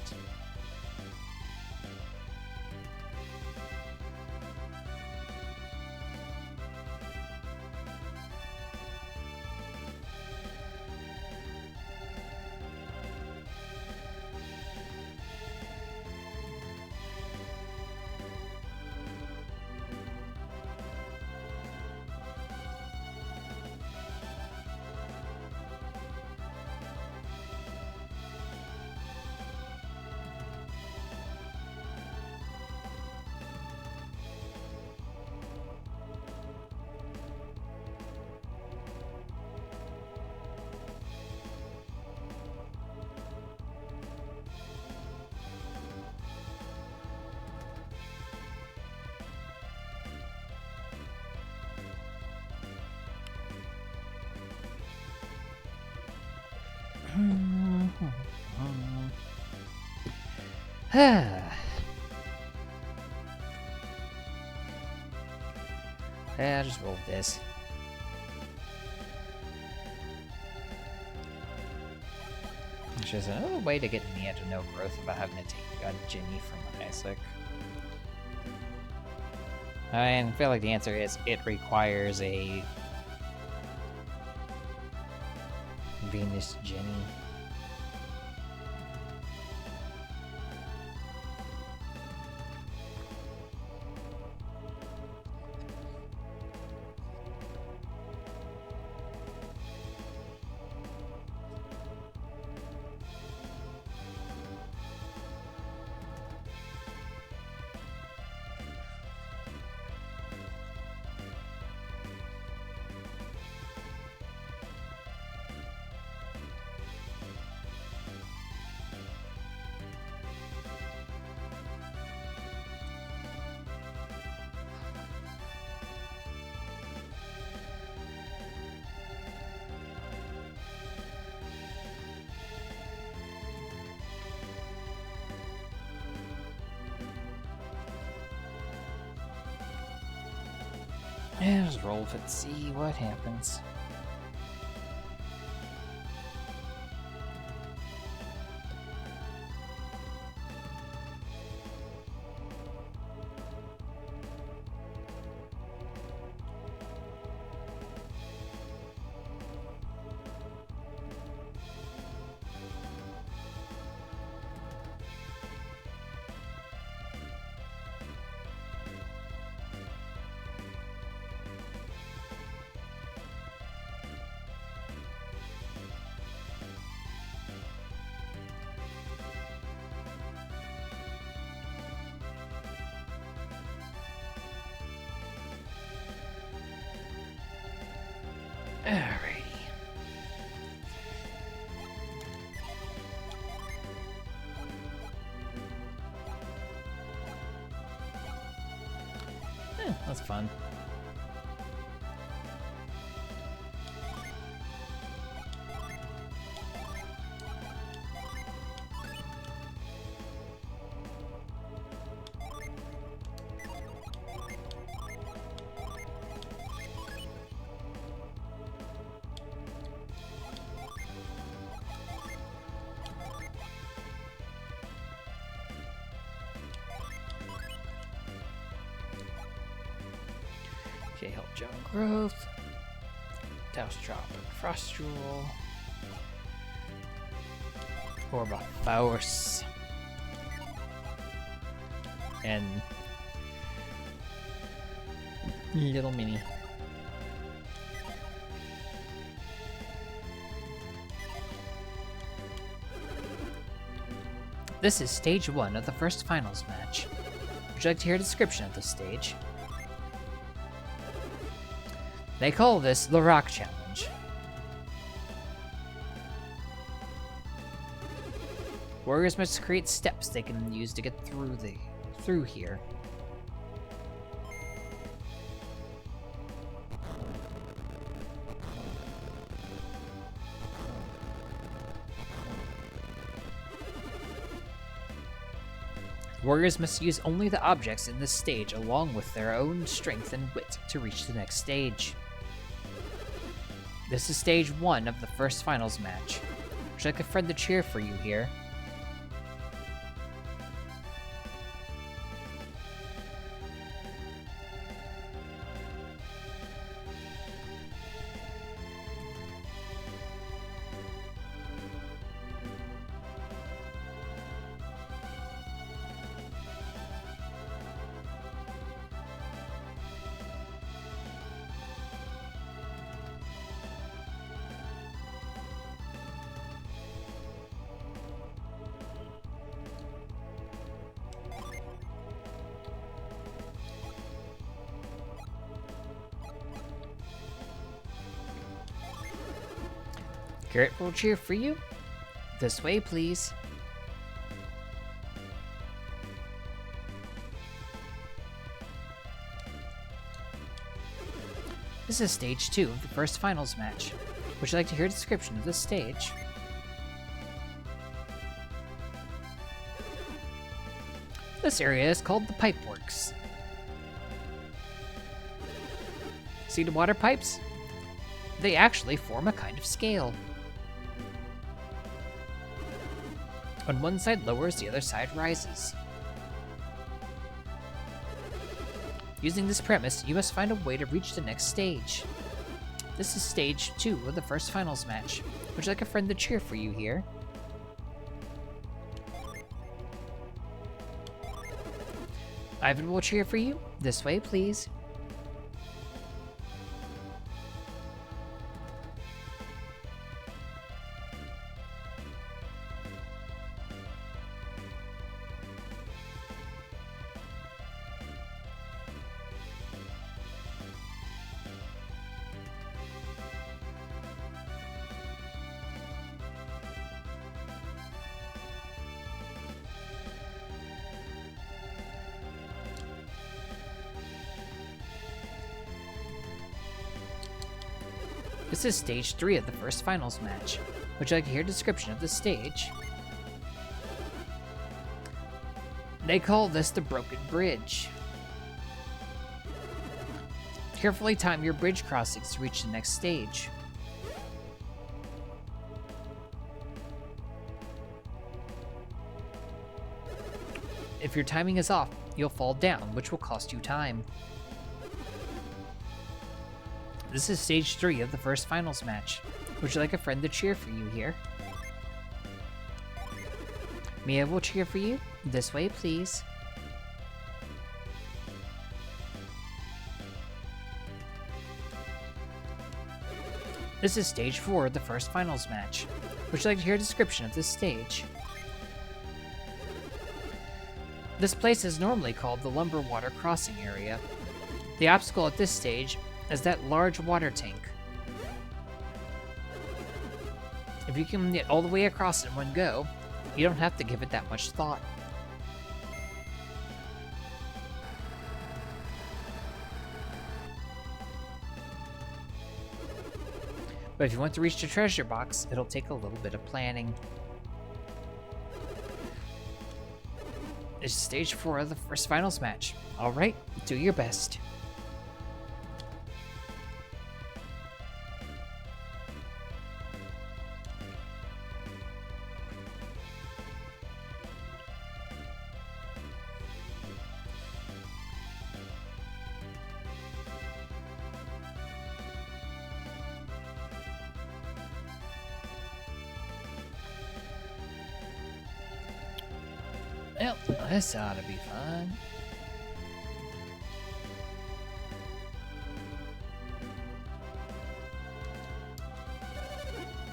Yeah, I'll just roll with this. Which is another way to get in the edge of no growth without having to take a Ginny from Isaac. I feel like the answer is it requires a Venus Ginny. Yeah, just roll with it, see what happens. Alrighty. That's fun. Okay, help John growth. Douse drop and frost jewel. Orb of Force. And little mini. This is stage 1 of the first finals match. Would you like to hear a description of this stage? They call this the Rock Challenge. Warriors must create steps they can use to get through here. Warriors must use only the objects in this stage along with their own strength and wit to reach the next stage. This is stage 1 of the first finals match. Would you like a friend to cheer for you here? Garrett will cheer for you. This way, please. This is stage 2 of the first finals match. Would you like to hear a description of this stage? This area is called the Pipeworks. See the water pipes? They actually form a kind of scale. When one side lowers, the other side rises. Using this premise, you must find a way to reach the next stage. This is stage 2 of the first finals match. Would you like a friend to cheer for you here? Ivan will cheer for you. This way, please. This is stage 3 of the first finals match. Would you like to hear a description of the stage? They call this the Broken Bridge. Carefully time your bridge crossings to reach the next stage. If your timing is off, you'll fall down, which will cost you time. This is stage 3 of the first finals match. Would you like a friend to cheer for you here? Mia will cheer for you. This way, please. This is stage 4 of the first finals match. Would you like to hear a description of this stage? This place is normally called the Lumber Water Crossing Area. The obstacle at this stage is that large water tank. If you can get all the way across in one go, you don't have to give it that much thought. But if you want to reach the treasure box, it'll take a little bit of planning. It's stage 4 of the first finals match. Alright, do your best. Well, this ought to be fun.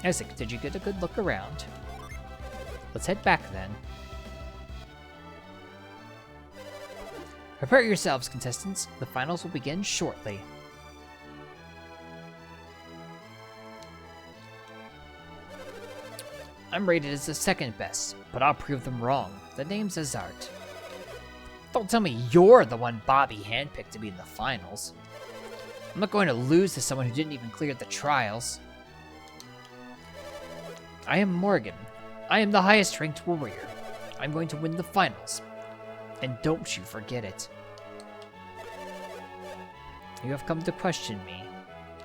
Isaac, did you get a good look around? Let's head back then. Prepare yourselves, contestants. The finals will begin shortly. I'm rated as the second best, but I'll prove them wrong. The name's Azart. Don't tell me you're the one Bobby handpicked to be in the finals. I'm not going to lose to someone who didn't even clear the trials. I am Morgan. I am the highest ranked warrior. I'm going to win the finals. And don't you forget it. You have come to question me.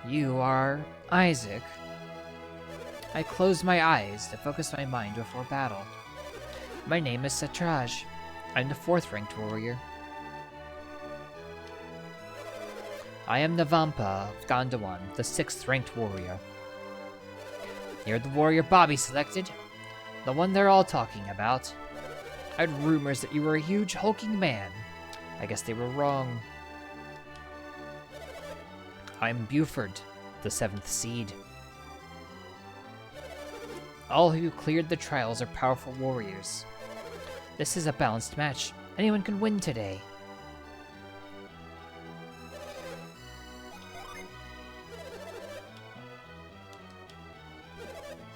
You are Isaac. I closed my eyes to focus my mind before battle. My name is Satraj. I'm the 4th ranked warrior. I am Navampa of Gondawan, the 6th ranked warrior. You're the warrior Bobby selected, the one they're all talking about. I heard rumors that you were a huge hulking man. I guess they were wrong. I'm Buford, the 7th seed. All who cleared the trials are powerful warriors. This is a balanced match. Anyone can win today.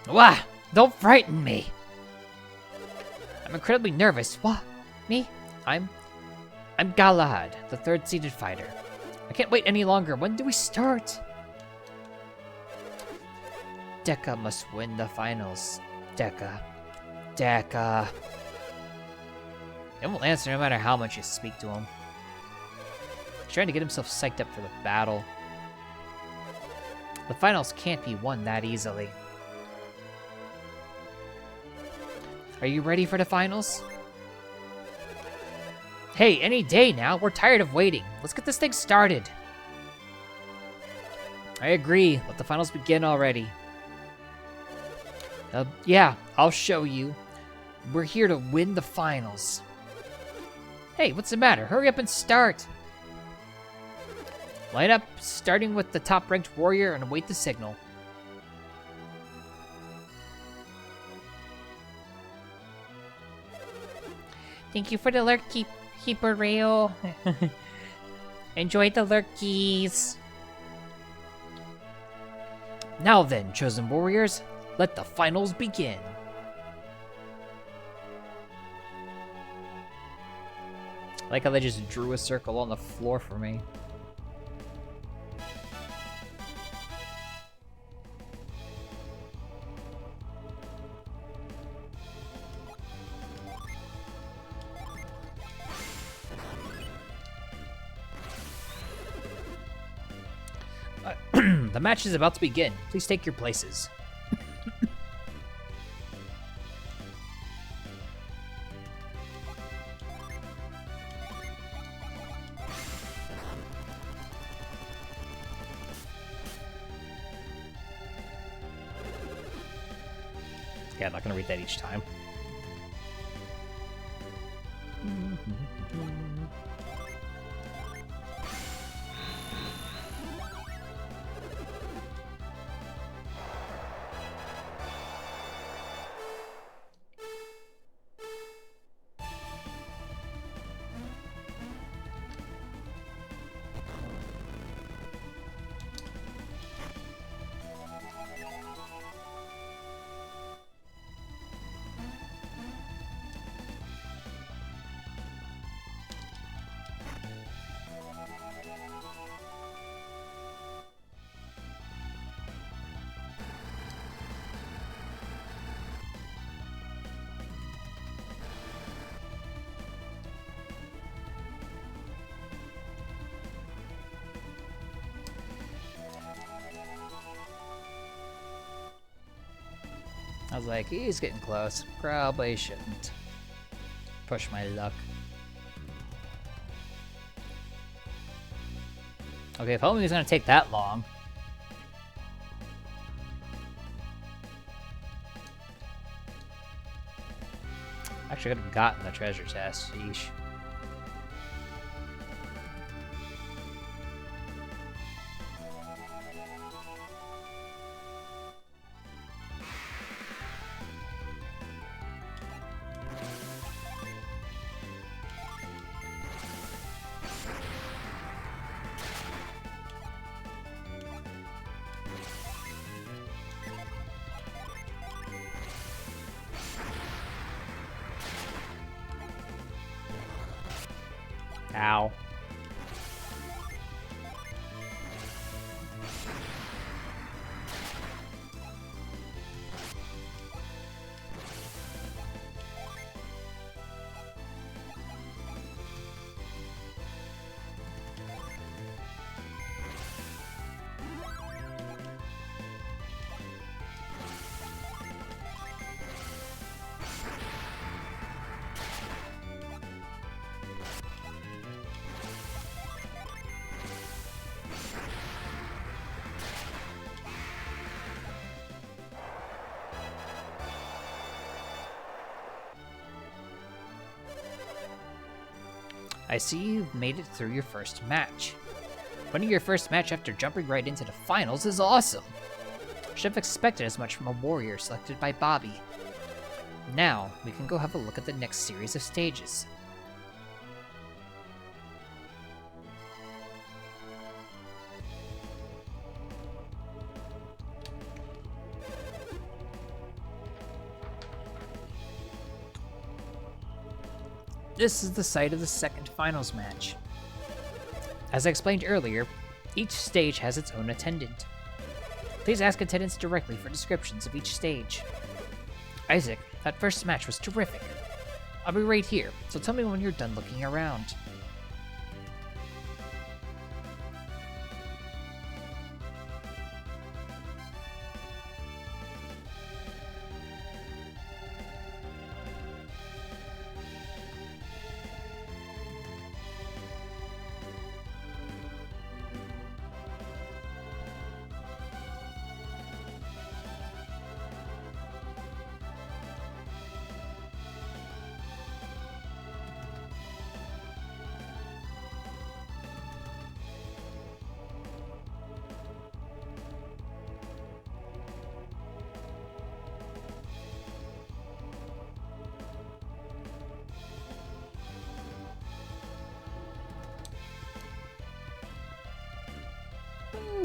Wah! Don't frighten me! I'm incredibly nervous. What? Me? I'm Galahad, the 3rd seeded fighter. I can't wait any longer. When do we start? Deca must win the finals. Deca. He won't answer no matter how much you speak to him. He's trying to get himself psyched up for the battle. The finals can't be won that easily. Are you ready for the finals? Hey, any day now. We're tired of waiting. Let's get this thing started. I agree. Let the finals begin already. Yeah, I'll show you. We're here to win the finals. Hey, what's the matter? Hurry up and start. Line up, starting with the top-ranked warrior, and await the signal. Thank you for the lurk, Keeper Rayo. Enjoy the lurkies. Now then, chosen warriors, let the finals begin. I like how they just drew a circle on the floor for me. The match is about to begin. Please take your places. Yeah, I'm not gonna read that each time. I was like, he's getting close. Probably shouldn't push my luck. Okay, if only it was gonna take that long. Actually, I could have gotten the treasure chest. Sheesh. Ow. I see you've made it through your first match. Winning your first match after jumping right into the finals is awesome! Should have expected as much from a warrior selected by Bobby. Now, we can go have a look at the next series of stages. This is the site of the second finals match. As I explained earlier, each stage has its own attendant. Please ask attendants directly for descriptions of each stage. Isaac, that first match was terrific. I'll be right here, so tell me when you're done looking around.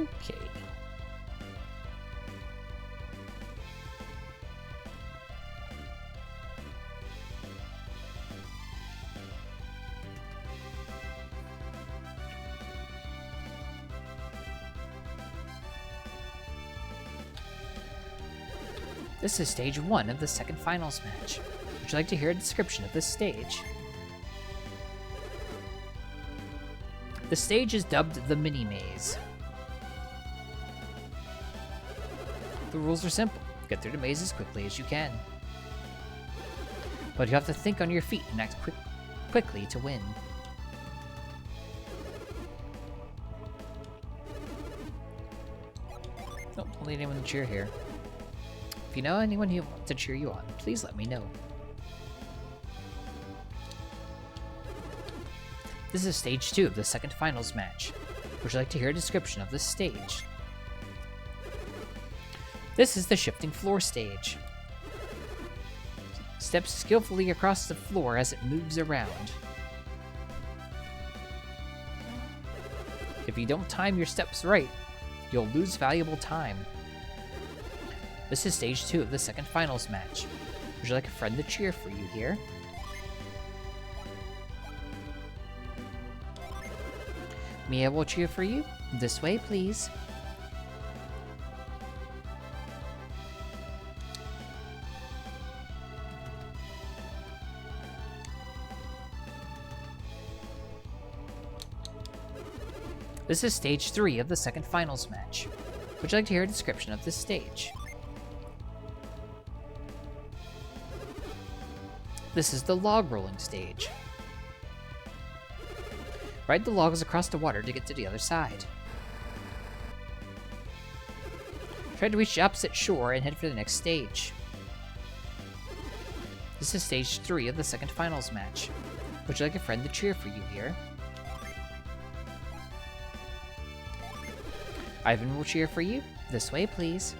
Okay. This is stage 1 of the second finals match. Would you like to hear a description of this stage? The stage is dubbed the Mini Maze. The rules are simple. Get through the maze as quickly as you can. But you have to think on your feet and act quickly to win. Nope, don't need anyone to cheer here. If you know anyone who wants to cheer you on, please let me know. This is stage 2 of the second finals match. Would you like to hear a description of this stage? This is the shifting floor stage. Step skillfully across the floor as it moves around. If you don't time your steps right, you'll lose valuable time. This is stage 2 of the second finals match. Would you like a friend to cheer for you here? Mia will cheer for you. This way, please. This is stage 3 of the second finals match. Would you like to hear a description of this stage? This is the log rolling stage. Ride the logs across the water to get to the other side. Try to reach the opposite shore and head for the next stage. This is stage 3 of the second finals match. Would you like a friend to cheer for you here? Ivan will cheer for you. This way, please.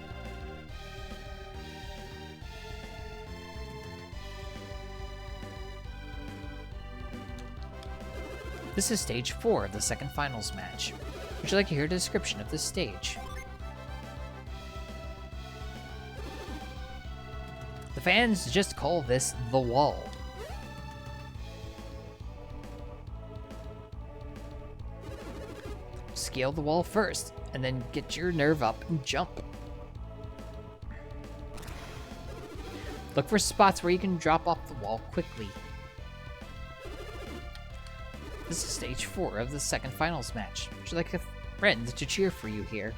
This is stage 4 of the second finals match. Would you like to hear a description of this stage? The fans just call this the wall. scale the wall first, and then get your nerve up and jump. Look for spots where you can drop off the wall quickly. This is stage 4 of the second finals match. Would you like a friend to cheer for you here?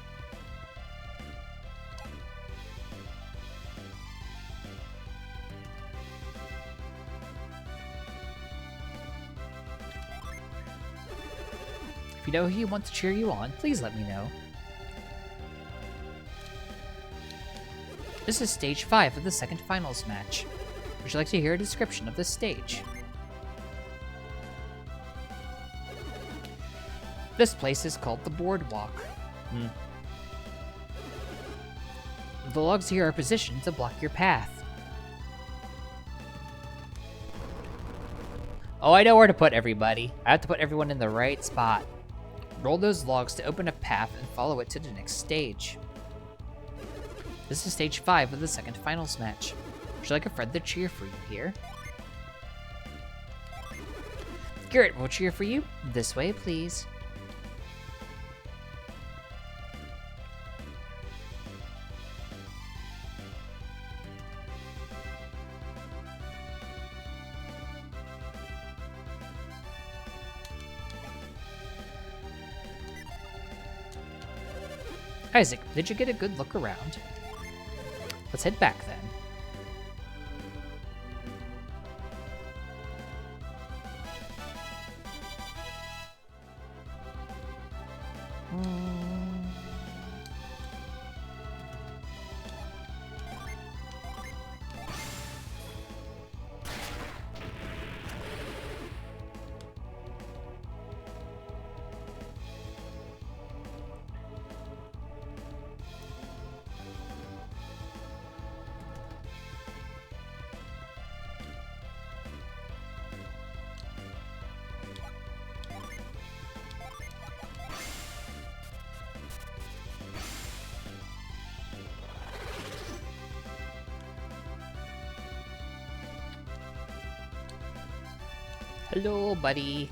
If you know who you want to cheer you on, please let me know. This is stage 5 of the second finals match. Would you like to hear a description of this stage? This place is called the Boardwalk. The logs here are positioned to block your path. Oh, I know where to put everybody. I have to put everyone in the right spot. Roll those logs to open a path and follow it to the next stage. This is stage 5 of the second finals match. Would you like a friend to cheer for you here? Garrett will cheer for you. This way, please. Isaac, did you get a good look around? Let's head back then. Hello, buddy.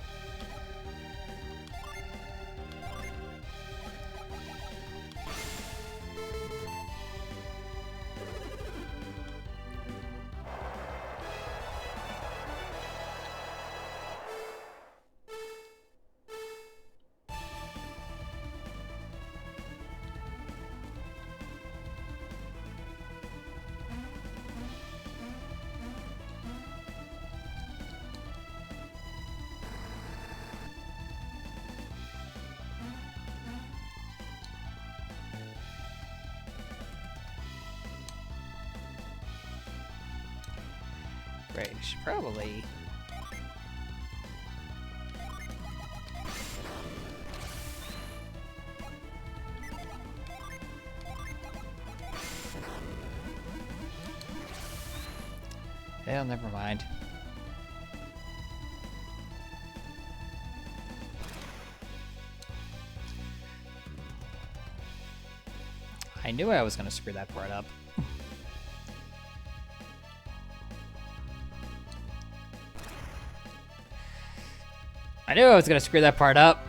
Right, we should probably... Well, never mind. I knew I was going to screw that part up. I knew I was going to screw that part up.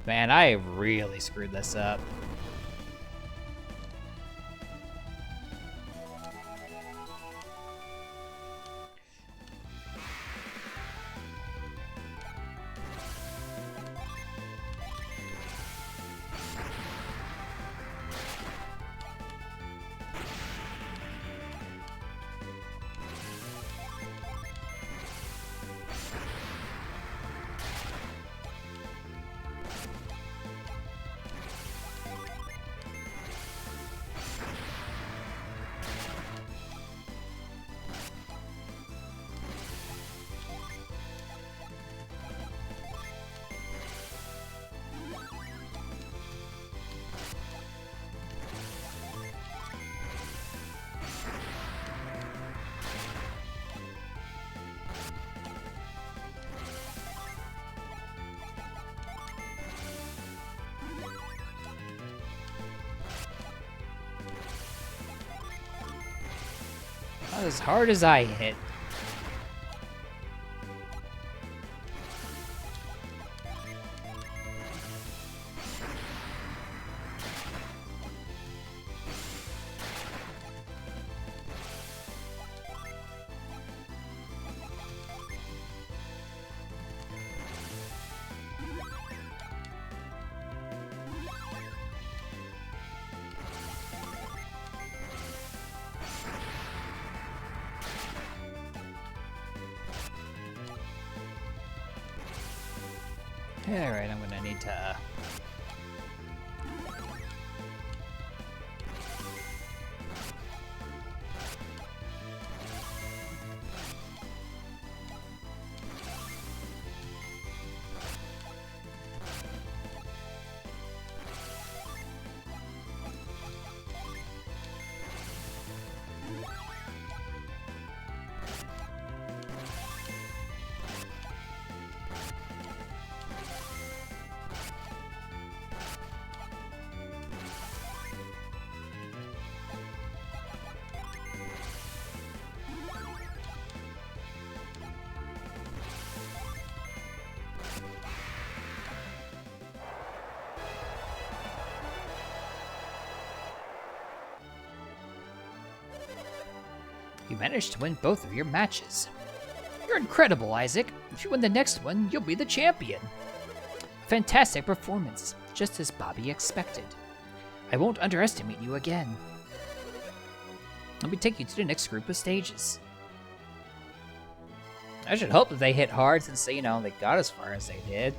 Man, I really screwed this up. Not as hard as I hit. Alright, I'm gonna need to... You managed to win both of your matches. You're incredible, Isaac. If you win the next one, you'll be the champion. Fantastic performance, just as Bobby expected. I won't underestimate you again. Let me take you to the next group of stages. I should hope that they hit hard since, you know, they got as far as they did.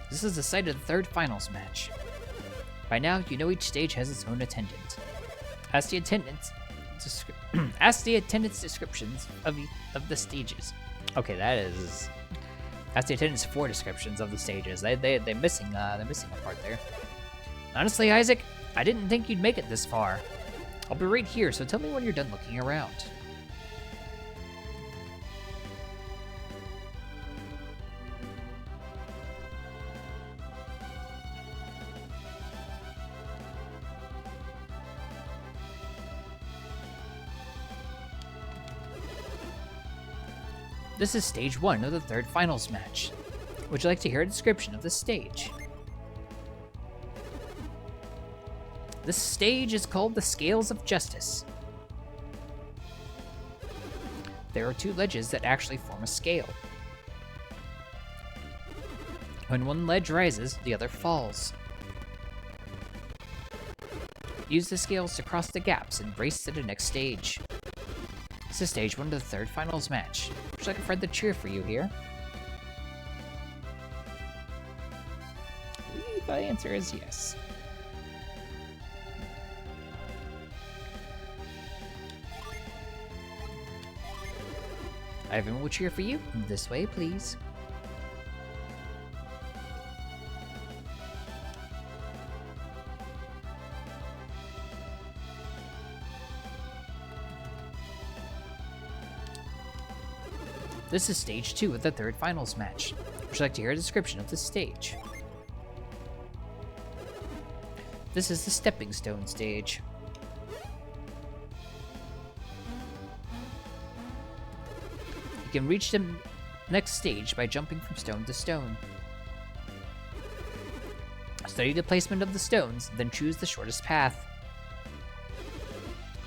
This is the site of the third finals match. By now, you know each stage has its own attendant. Ask the attendants descriptions of the stages. Okay, that's the attendants for descriptions of the stages. They're missing a part there. Honestly, Isaac, I didn't think you'd make it this far. I'll be right here, so tell me when you're done looking around. This is stage 1 of the third finals match. Would you like to hear a description of this stage? This stage is called the Scales of Justice. There are 2 ledges that actually form a scale. When one ledge rises, the other falls. Use the scales to cross the gaps and race to the next stage. This is stage 1 of the third finals match. Would you like a friend to cheer for you here? I believe the answer is yes. Ivan will cheer for you. This way, please. This is stage 2 of the third finals match. Would you like to hear a description of this stage? This is the Stepping Stone stage. You can reach the next stage by jumping from stone to stone. Study the placement of the stones, then choose the shortest path.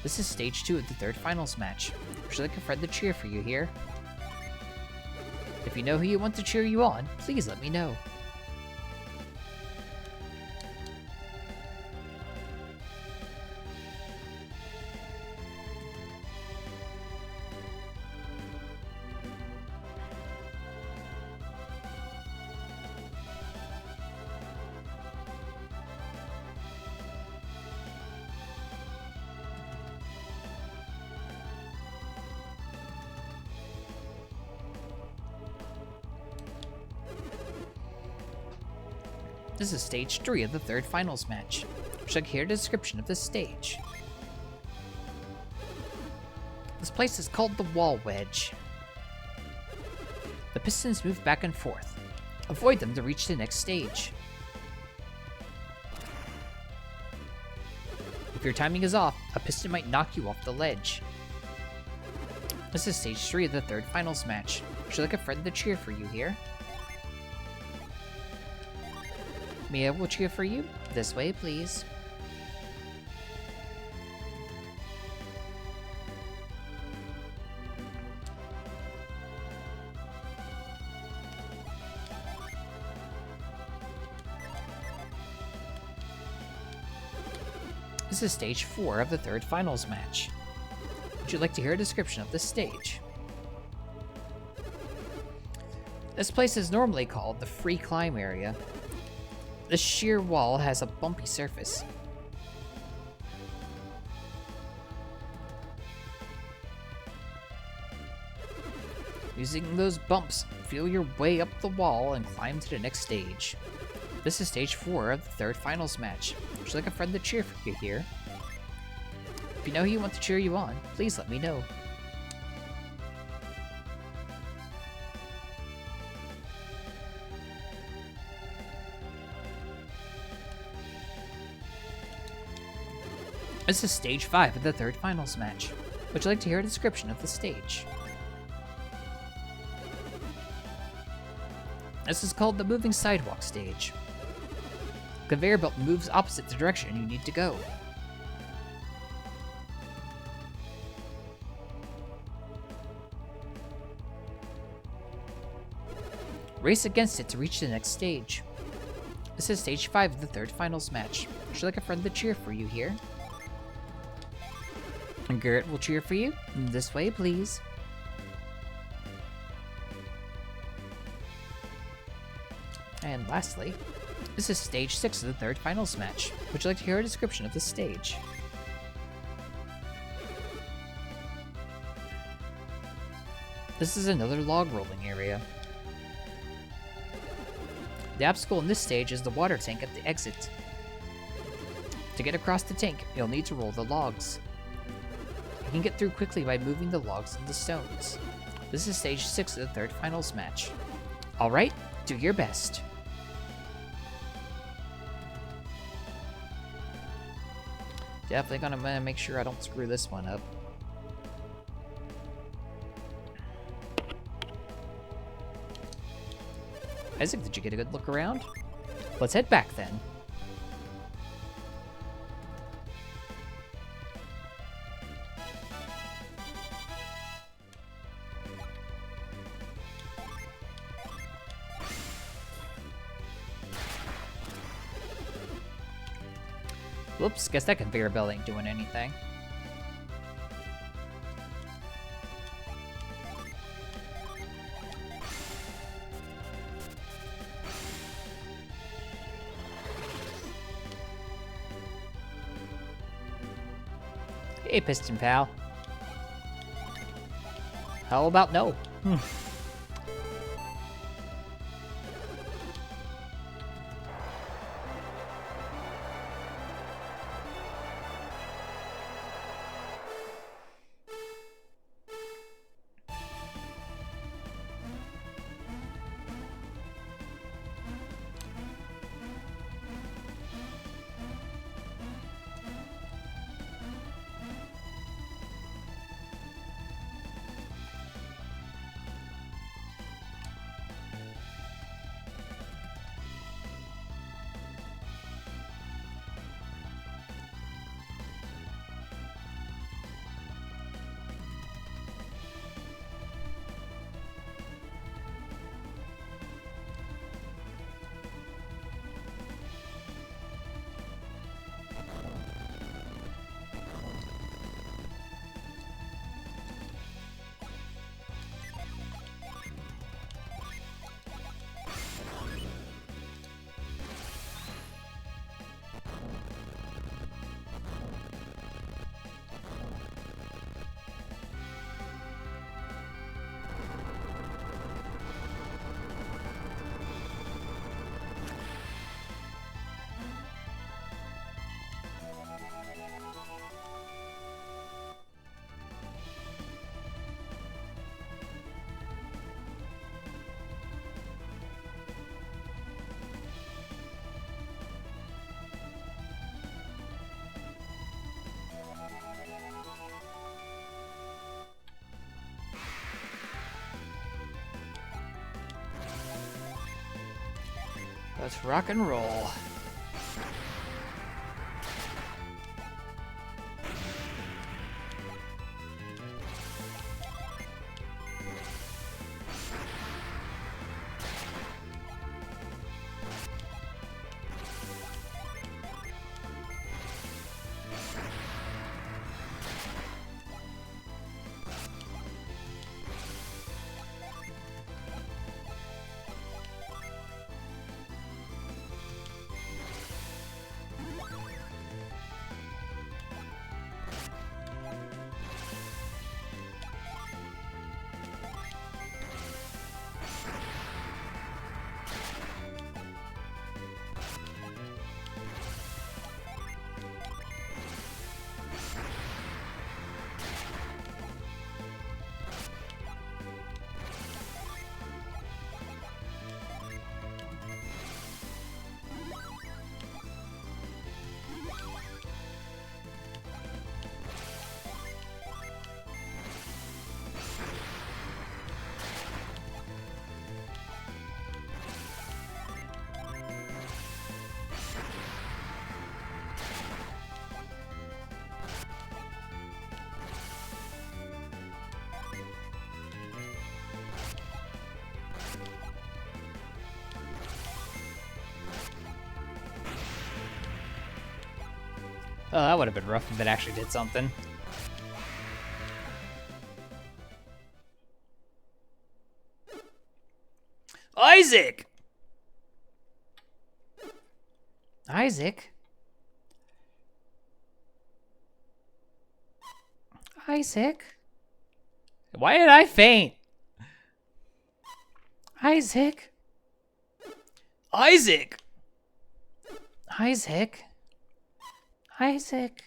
This is stage 2 of the third finals match. Would you like a friend to cheer for you here? If you know who you want to cheer you on, please let me know. This is stage 3 of the third finals match. Would you like to hear a description of this stage? This place is called the Wall Wedge. The pistons move back and forth. Avoid them to reach the next stage. If your timing is off, a piston might knock you off the ledge. This is stage 3 of the third finals match. Would you like a friend to cheer for you here? Mia will cheer for you. This way, please. This is stage 4 of the third finals match. Would you like to hear a description of this stage? This place is normally called the free climb area. This sheer wall has a bumpy surface. Using those bumps, feel your way up the wall and climb to the next stage. This is stage 4 of the third finals match. Would you like a friend to cheer for you here? If you know who you want to cheer you on, please let me know. This is stage 5 of the third finals match. Would you like to hear a description of the stage? This is called the moving sidewalk stage. The conveyor belt moves opposite the direction you need to go. Race against it to reach the next stage. This is stage 5 of the third finals match. Would you like a friend to cheer for you here? And Garrett will cheer for you. This way, please. And lastly, this is stage 6 of the third finals match. Would you like to hear a description of this stage? This is another log rolling area. The obstacle in this stage is the water tank at the exit. To get across the tank, you'll need to roll the logs. You can get through quickly by moving the logs and the stones. This is stage 6 of the third finals match. Alright, do your best. Definitely gonna make sure I don't screw this one up. Isaac, did you get a good look around? Let's head back then. Whoops, guess that conveyor belt ain't doing anything. Hey, Piston Pal. How about no? Let's rock and roll. Oh, that would have been rough if it actually did something. Isaac! Isaac? Isaac? Why did I faint? Isaac? Isaac! Isaac? Isaac?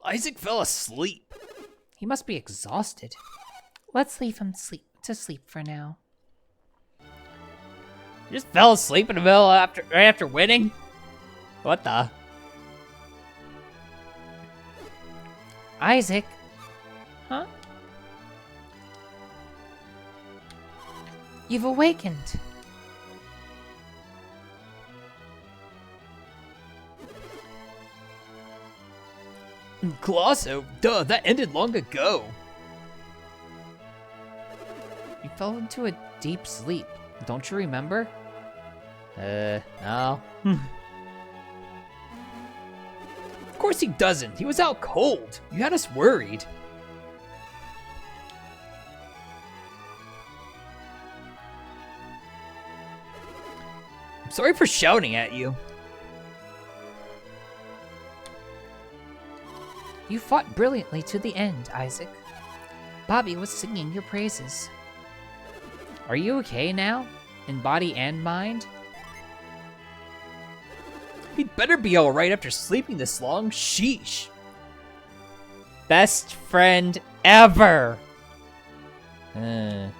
Isaac fell asleep. He must be exhausted. Let's leave him to sleep for now. You just fell asleep in the middle right after winning? What the? Isaac? Huh? You've awakened. Colosso? Duh, that ended long ago. You fell into a deep sleep. Don't you remember? No. Of course he doesn't. He was out cold. You had us worried. I'm sorry for shouting at you. You fought brilliantly to the end, Isaac. Bobby was singing your praises. Are you okay now? In body and mind? He'd better be alright after sleeping this long. Sheesh. Best friend ever. I'm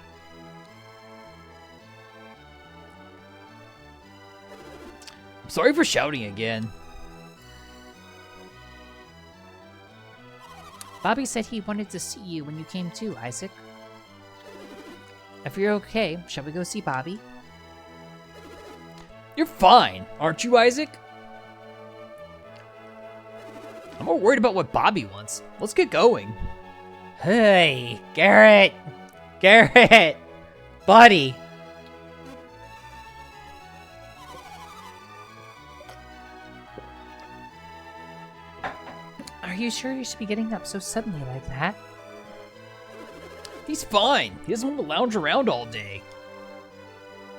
sorry for shouting again. Bobby said he wanted to see you when you came to, Isaac. If you're okay, shall we go see Bobby? You're fine, aren't you, Isaac? I'm more worried about what Bobby wants. Let's get going. Hey, Garrett! Garrett! Buddy! Are you sure you should be getting up so suddenly like that? He's fine. He doesn't want to lounge around all day.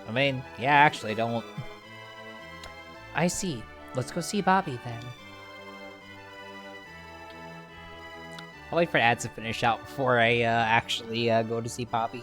I mean, yeah, actually, don't. I see. Let's go see Bobby then. I'll wait for ads to finish out before I actually go to see Poppy.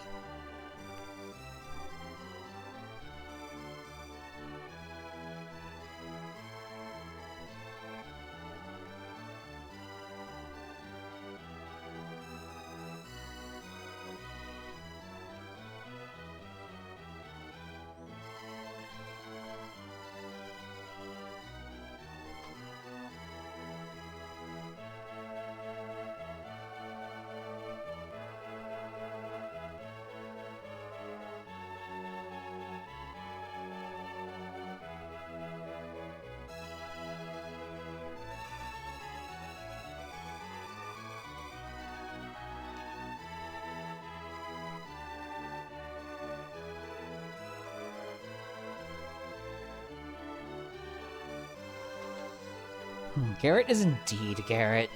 Garrett is indeed Garrett.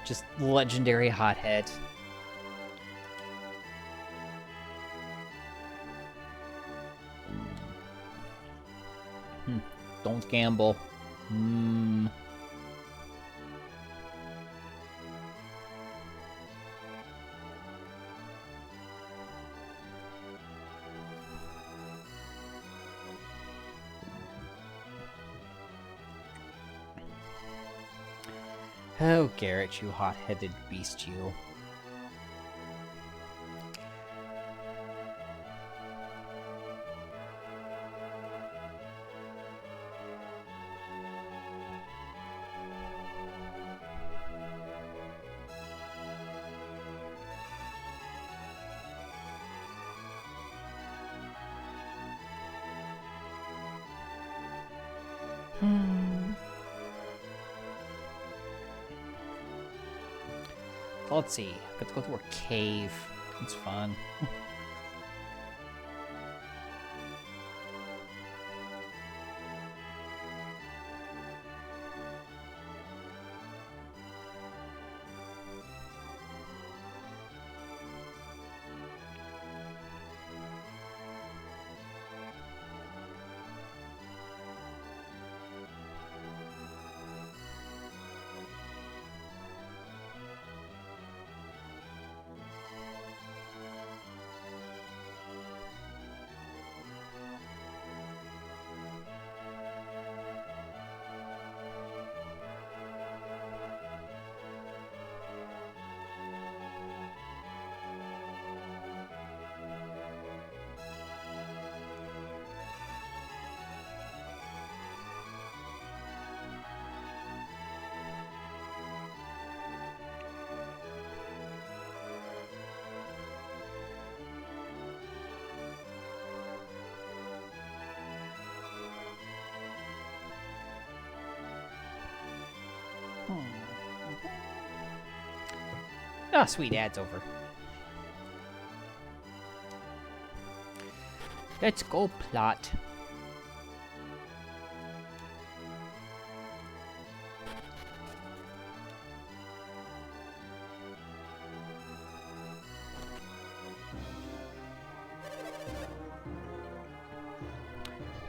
Just legendary hothead. Don't gamble. Oh, Garrett, you hot-headed beast, you. Let's see. Got to go to a cave. It's fun. Ah, sweet, ad's over. Let's go plot.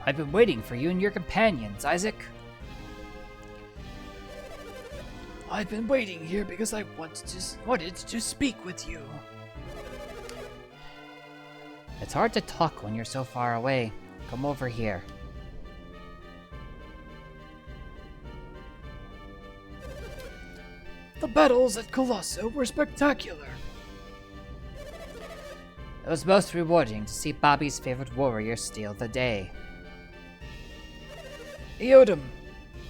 I've been waiting for you and your companions, Isaac. I've been waiting here because I wanted to speak with you. It's hard to talk when you're so far away. Come over here. The battles at Colosso were spectacular. It was most rewarding to see Bobby's favorite warrior steal the day. Eodam,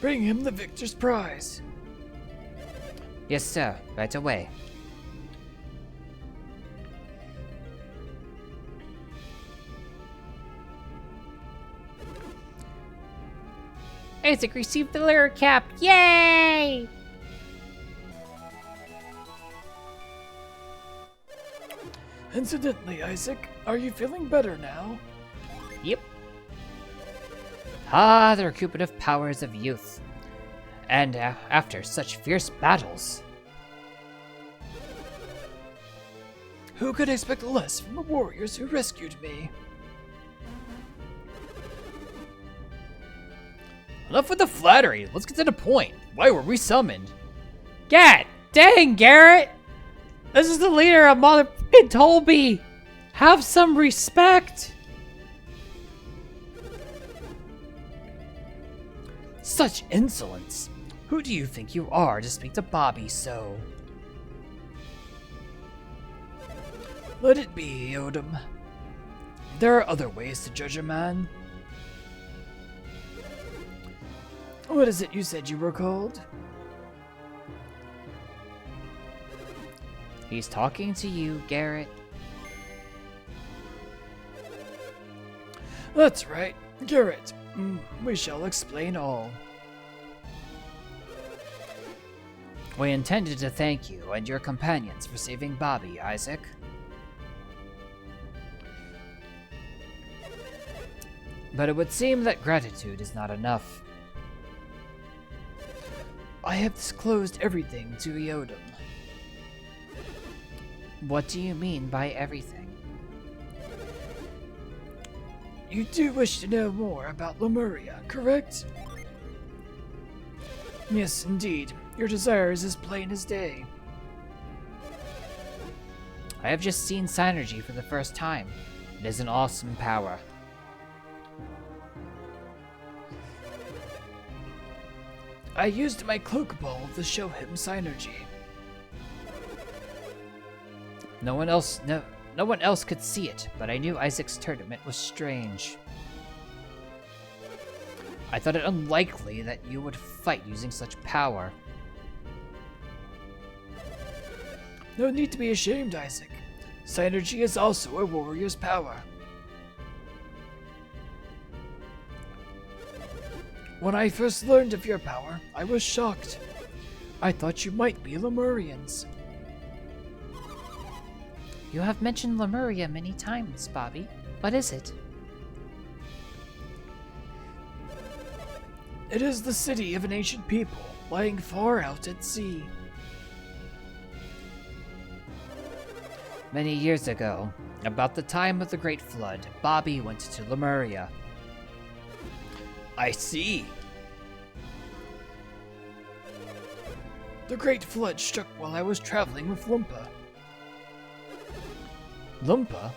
bring him the victor's prize. Yes, sir. Right away. Isaac received the Lyra Cap. Yay! Incidentally, Isaac, are you feeling better now? Yep. Ah, the recuperative powers of youth. And after such fierce battles. Who could expect less from the warriors who rescued me? Enough with the flattery. Let's get to the point. Why were we summoned? God dang, Garrett! This is the leader of motherfucking Tolby! Have some respect! Such insolence. Who do you think you are to speak to Bobby so? Let it be, Eodam. There are other ways to judge a man. What is it you said you were called? He's talking to you, Garrett. That's right, Garrett. We shall explain all. We intended to thank you and your companions for saving Bobby, Isaac. But it would seem that gratitude is not enough. I have disclosed everything to Eodam. What do you mean by everything? You do wish to know more about Lemuria, correct? Yes, indeed. Your desire is as plain as day. I have just seen Synergy for the first time. It is an awesome power. I used my cloak ball to show him Synergy. No one else could see it, but I knew Isaac's tournament was strange. I thought it unlikely that you would fight using such power. No need to be ashamed, Isaac. Synergy is also a warrior's power. When I first learned of your power, I was shocked. I thought you might be Lemurians. You have mentioned Lemuria many times, Bobby. What is it? It is the city of an ancient people, lying far out at sea. Many years ago, about the time of the Great Flood, Bobby went to Lemuria. I see. The Great Flood struck while I was traveling with Lumpa. Lumpa?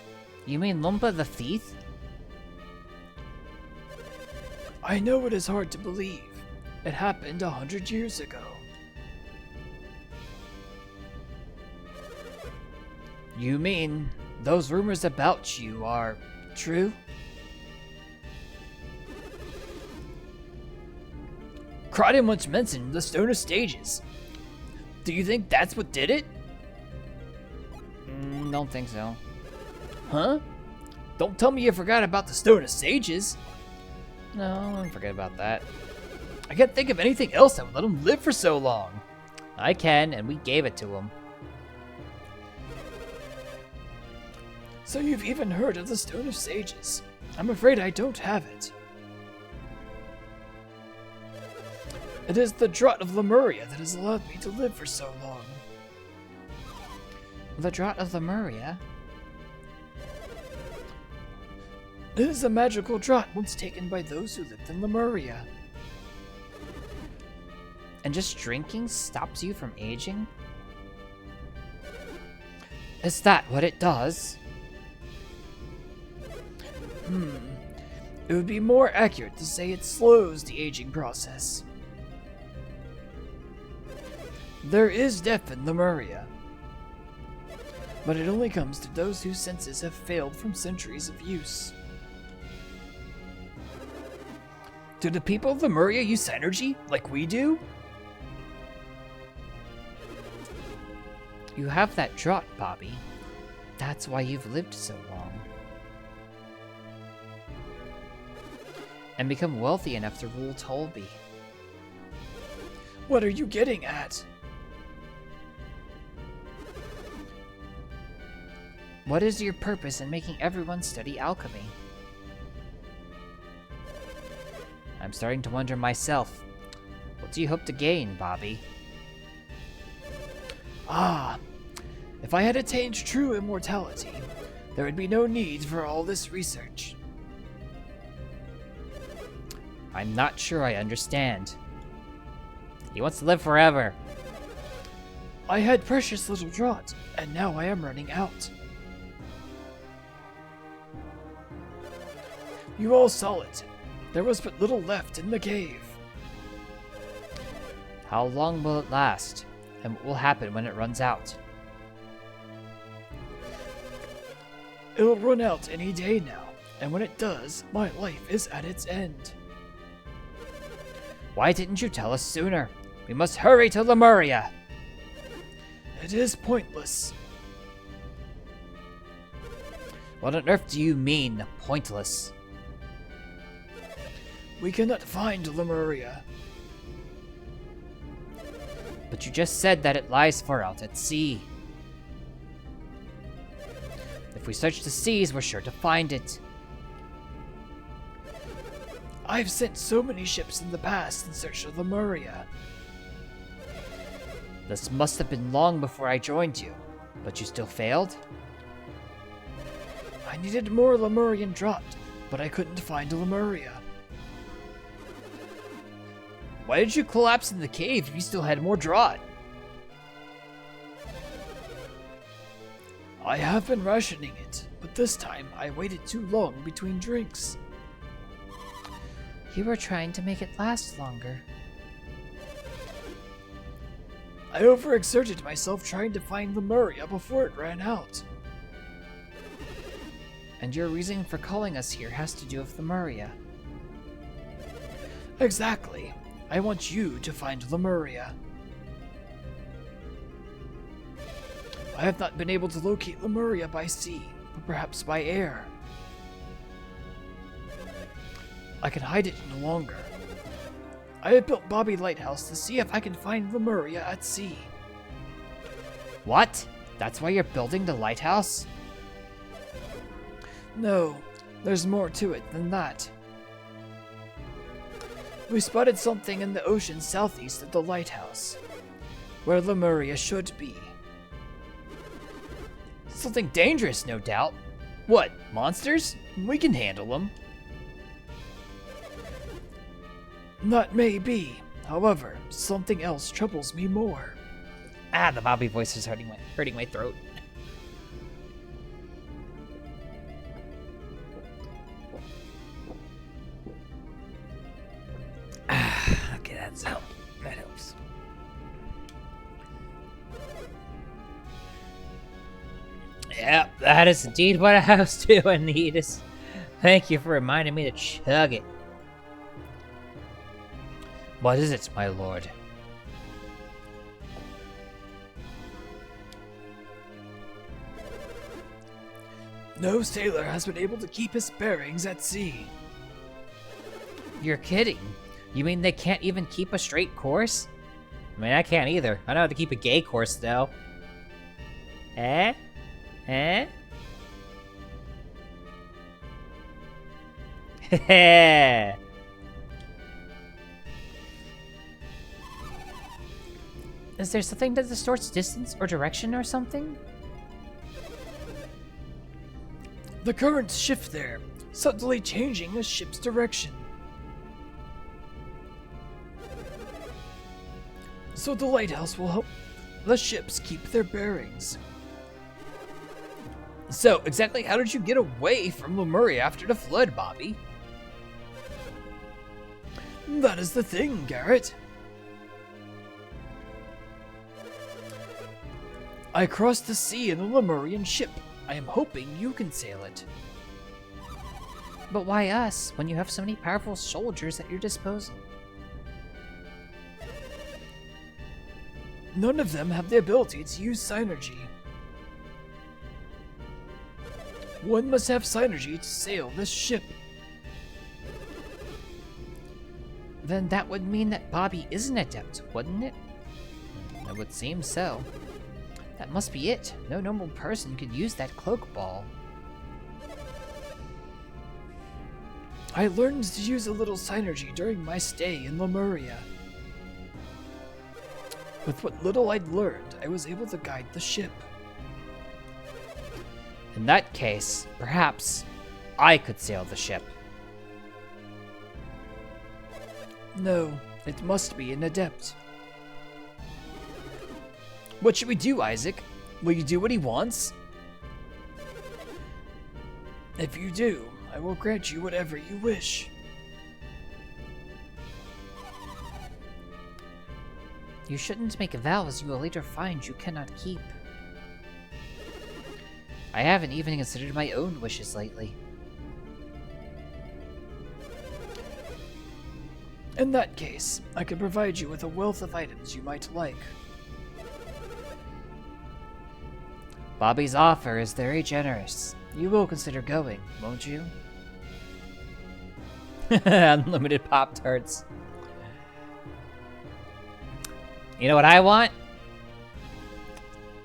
You mean Lumpa the thief? I know it is hard to believe. It happened 100 years ago. You mean those rumors about you are true? Crowden once mentioned the Stone of Stages. Do you think that's what did it? Don't think so. Huh? Don't tell me you forgot about the Stone of Sages. No, don't forget about that. I can't think of anything else that would let him live for so long. I can, and we gave it to him. So you've even heard of the Stone of Sages. I'm afraid I don't have it. It is the drought of Lemuria that has allowed me to live for so long. The Drought of Lemuria? It is a magical drought once taken by those who lived in Lemuria. And just drinking stops you from aging? Is that what it does? It would be more accurate to say it slows the aging process. There is death in Lemuria, but it only comes to those whose senses have failed from centuries of use. Do the people of Lemuria use Synergy like we do? You have that drought, Bobby. That's why you've lived so long. And become wealthy enough to rule Tolby. What are you getting at? What is your purpose in making everyone study alchemy? I'm starting to wonder myself. What do you hope to gain, Bobby? If I had attained true immortality, there would be no need for all this research. I'm not sure I understand. He wants to live forever. I had precious little drought, and now I am running out. You all saw it. There was but little left in the cave. How long will it last? And what will happen when it runs out? It'll run out any day now, and when it does, my life is at its end. Why didn't you tell us sooner? We must hurry to Lemuria! It is pointless. What on earth do you mean, pointless? We cannot find Lemuria. But you just said that it lies far out at sea. If we search the seas, we're sure to find it. I've sent so many ships in the past in search of Lemuria. This must have been long before I joined you, but you still failed? I needed more Lemurian dropped, but I couldn't find Lemuria. Why did you collapse in the cave if you still had more draught? I have been rationing it, but this time I waited too long between drinks. You were trying to make it last longer. I overexerted myself trying to find Lemuria before it ran out. And your reason for calling us here has to do with Lemuria. Exactly. I want you to find Lemuria. I have not been able to locate Lemuria by sea, but perhaps by air. I can hide it no longer. I have built Bobby Lighthouse to see if I can find Lemuria at sea. What? That's why you're building the lighthouse? No, there's more to it than that. We spotted something in the ocean southeast of the lighthouse, where Lemuria should be. Something dangerous, no doubt. What, monsters? We can handle them. That may be. However, something else troubles me more. Ah, the Bobby voice is hurting my throat. Okay, that's help. That helps. Yep, that is indeed what I was doing, Nidus. Thank you for reminding me to chug it. What is it, my lord? No sailor has been able to keep his bearings at sea. You're kidding. You mean they can't even keep a straight course? I mean, I can't either. I know how to keep a gay course, though. Eh? Eh? Heh. Is there something that distorts distance or direction or something? The currents shift there, subtly changing a ship's direction. So the lighthouse will help the ships keep their bearings. So, exactly how did you get away from Lemuria after the flood, Bobby? That is the thing, Garrett. I crossed the sea in a Lemurian ship. I am hoping you can sail it. But why us, when you have so many powerful soldiers at your disposal? None of them have the ability to use Synergy. One must have Synergy to sail this ship. Then that would mean that Bobby is an adept, wouldn't it? That would seem so. That must be it. No normal person could use that cloak ball. I learned to use a little Synergy during my stay in Lemuria. With what little I'd learned, I was able to guide the ship. In that case, perhaps I could sail the ship. No, it must be an adept. What should we do, Isaac? Will you do what he wants? If you do, I will grant you whatever you wish. You shouldn't make vows you will later find you cannot keep. I haven't even considered my own wishes lately. In that case, I can provide you with a wealth of items you might like. Bobby's offer is very generous. You will consider going, won't you? Unlimited Pop-Tarts. You know what I want?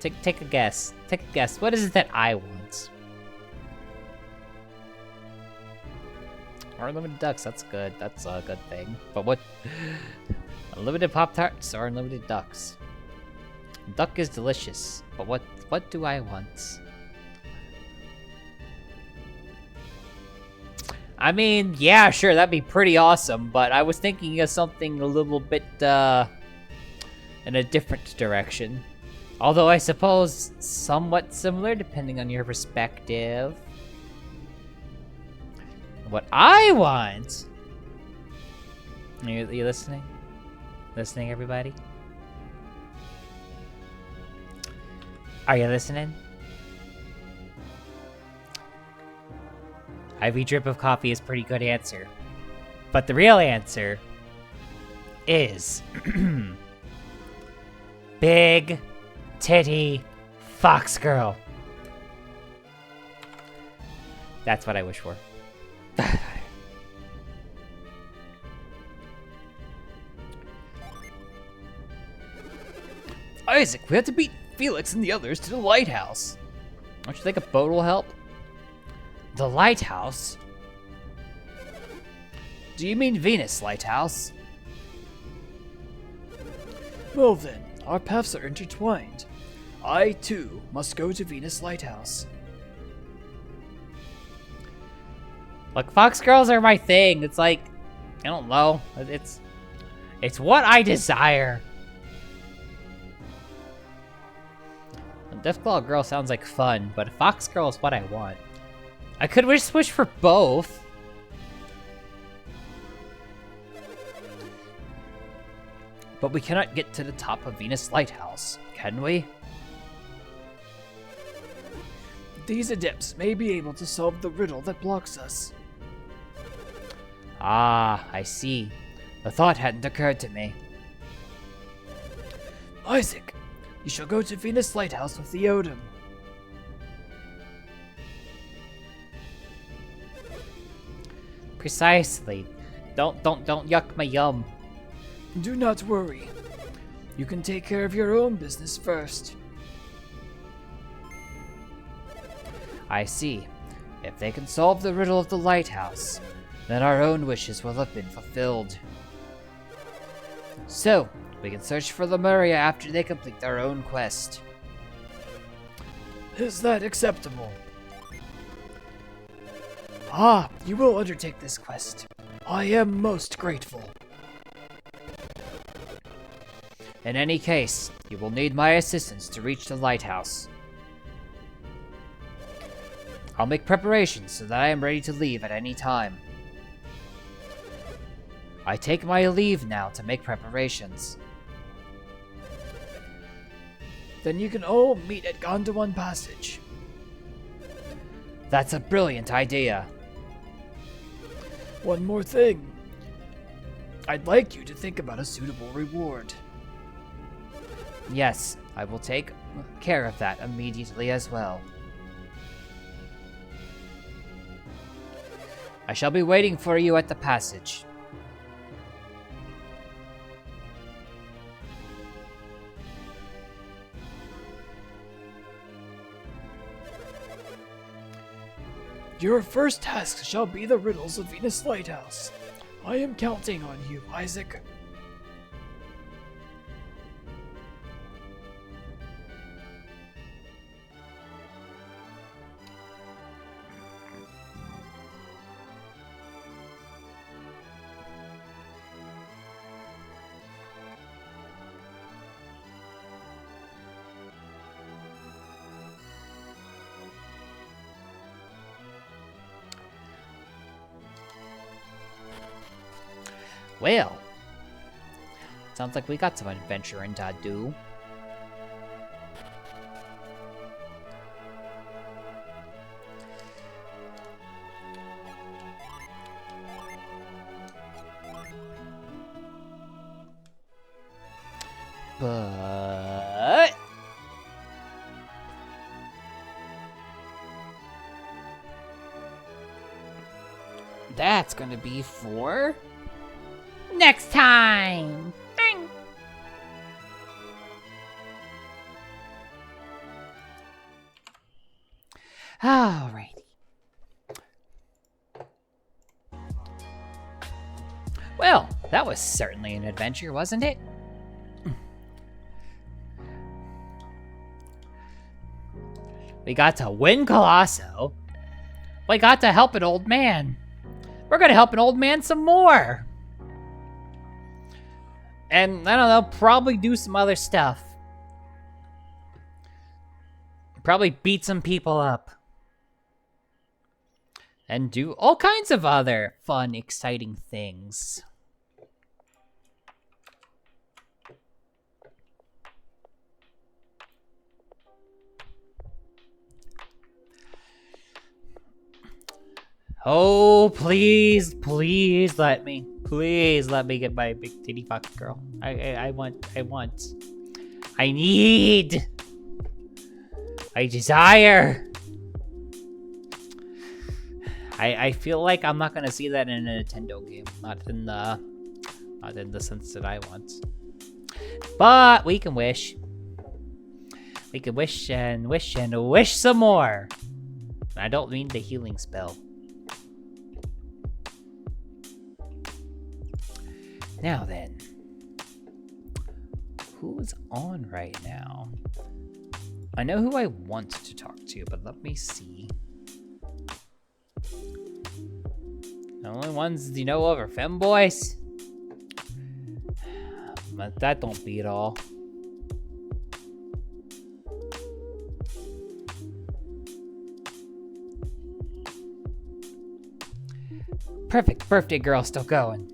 Take a guess. Take a guess. What is it that I want? Or unlimited ducks. That's good. That's a good thing. But what? Unlimited Pop-Tarts or unlimited ducks? Duck is delicious, but what do I want? I mean, yeah, sure, that'd be pretty awesome, but I was thinking of something a little bit, in a different direction. Although I suppose somewhat similar, depending on your perspective. What I want... Are you listening? Listening, everybody? Are you listening? Every drip of coffee is a pretty good answer. But the real answer is Big Titty Fox Girl. That's what I wish for. Isaac, we have to beat Felix and the others to the lighthouse. Don't you think a boat will help? The lighthouse? Do you mean Venus Lighthouse? Well then, our paths are intertwined. I, too, must go to Venus Lighthouse. Look, Fox Girls are my thing. It's like, I don't know. It's what I desire. A Deathclaw Girl sounds like fun, but Fox Girl is what I want. I could wish for both. we cannot get to the top of Venus Lighthouse, can we? These adepts may be able to solve the riddle that blocks us. Ah, I see. The thought hadn't occurred to me. Isaac, you shall go to Venus Lighthouse with the Odin. Precisely. Don't yuck my yum. Do not worry. You can take care of your own business first. I see. If they can solve the riddle of the lighthouse, then our own wishes will have been fulfilled. So, we can search for Lemuria after they complete their own quest. Is that acceptable? Ah, you will undertake this quest. I am most grateful. In any case, you will need my assistance to reach the lighthouse. I'll make preparations so that I am ready to leave at any time. I take my leave now to make preparations. Then you can all meet at Gondwan Passage. That's a brilliant idea. One more thing. I'd like you to think about a suitable reward. Yes, I will take care of that immediately as well. I shall be waiting for you at the passage. Your first task shall be the riddles of Venus Lighthouse. I am counting on you, Isaac. Well, sounds like we got some adventuring to do. But that's gonna be for Next time! Ding. Alrighty. Well, that was certainly an adventure, wasn't it? We got to win Colosso. We got to help an old man. We're gonna help an old man some more. And, I don't know, probably do some other stuff. Probably beat some people up. And do all kinds of other fun, exciting things. Oh, please, please let me. Please let me get my big titty pocket girl. I want. I need. I desire. I feel like I'm not gonna see that in a Nintendo game. Not in the sense that I want. But we can wish. We can wish and wish and wish some more. I don't mean the healing spell. Now then, who's on right now? I know who I want to talk to, but let me see. The only ones you know of are femboys. But that don't beat all. Perfect, birthday girl still going.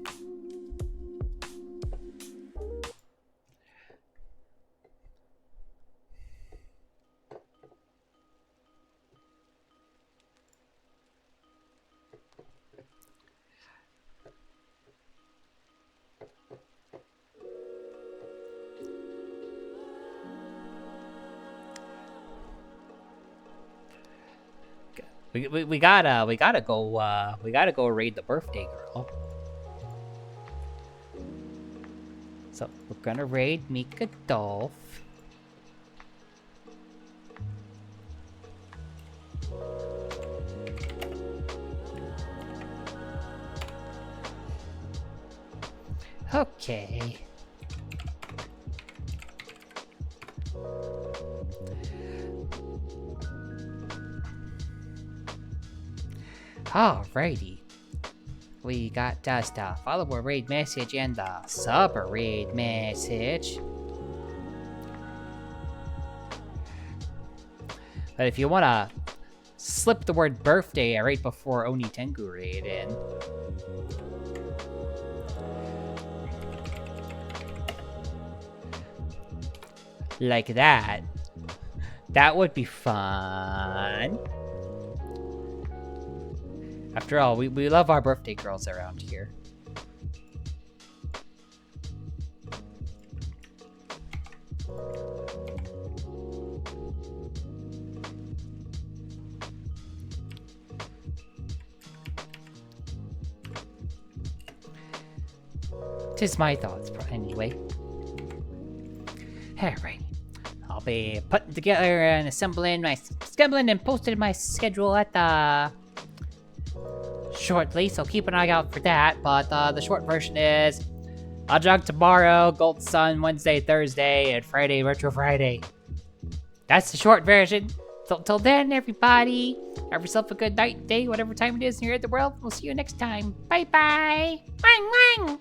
We gotta go raid the birthday girl. So we're gonna raid Mika Dolph. Okay. Alrighty. We got just a follower raid message and a sub raid message. But if you wanna slip the word birthday right before Oni Tengu raid in. Like that. That would be fun. After all, we love our birthday girls around here. Tis my thoughts, anyway. Alright. I'll be putting together and assembling and posting my schedule at the shortly, so keep an eye out for that. But the short version is Mahjong tomorrow, Gold Sun Wednesday, Thursday, and Friday Retro Friday. That's the short version. So till then, everybody, have yourself a good night, day, whatever time it is here in the world. We'll see you next time. Bye bye. Wang wang.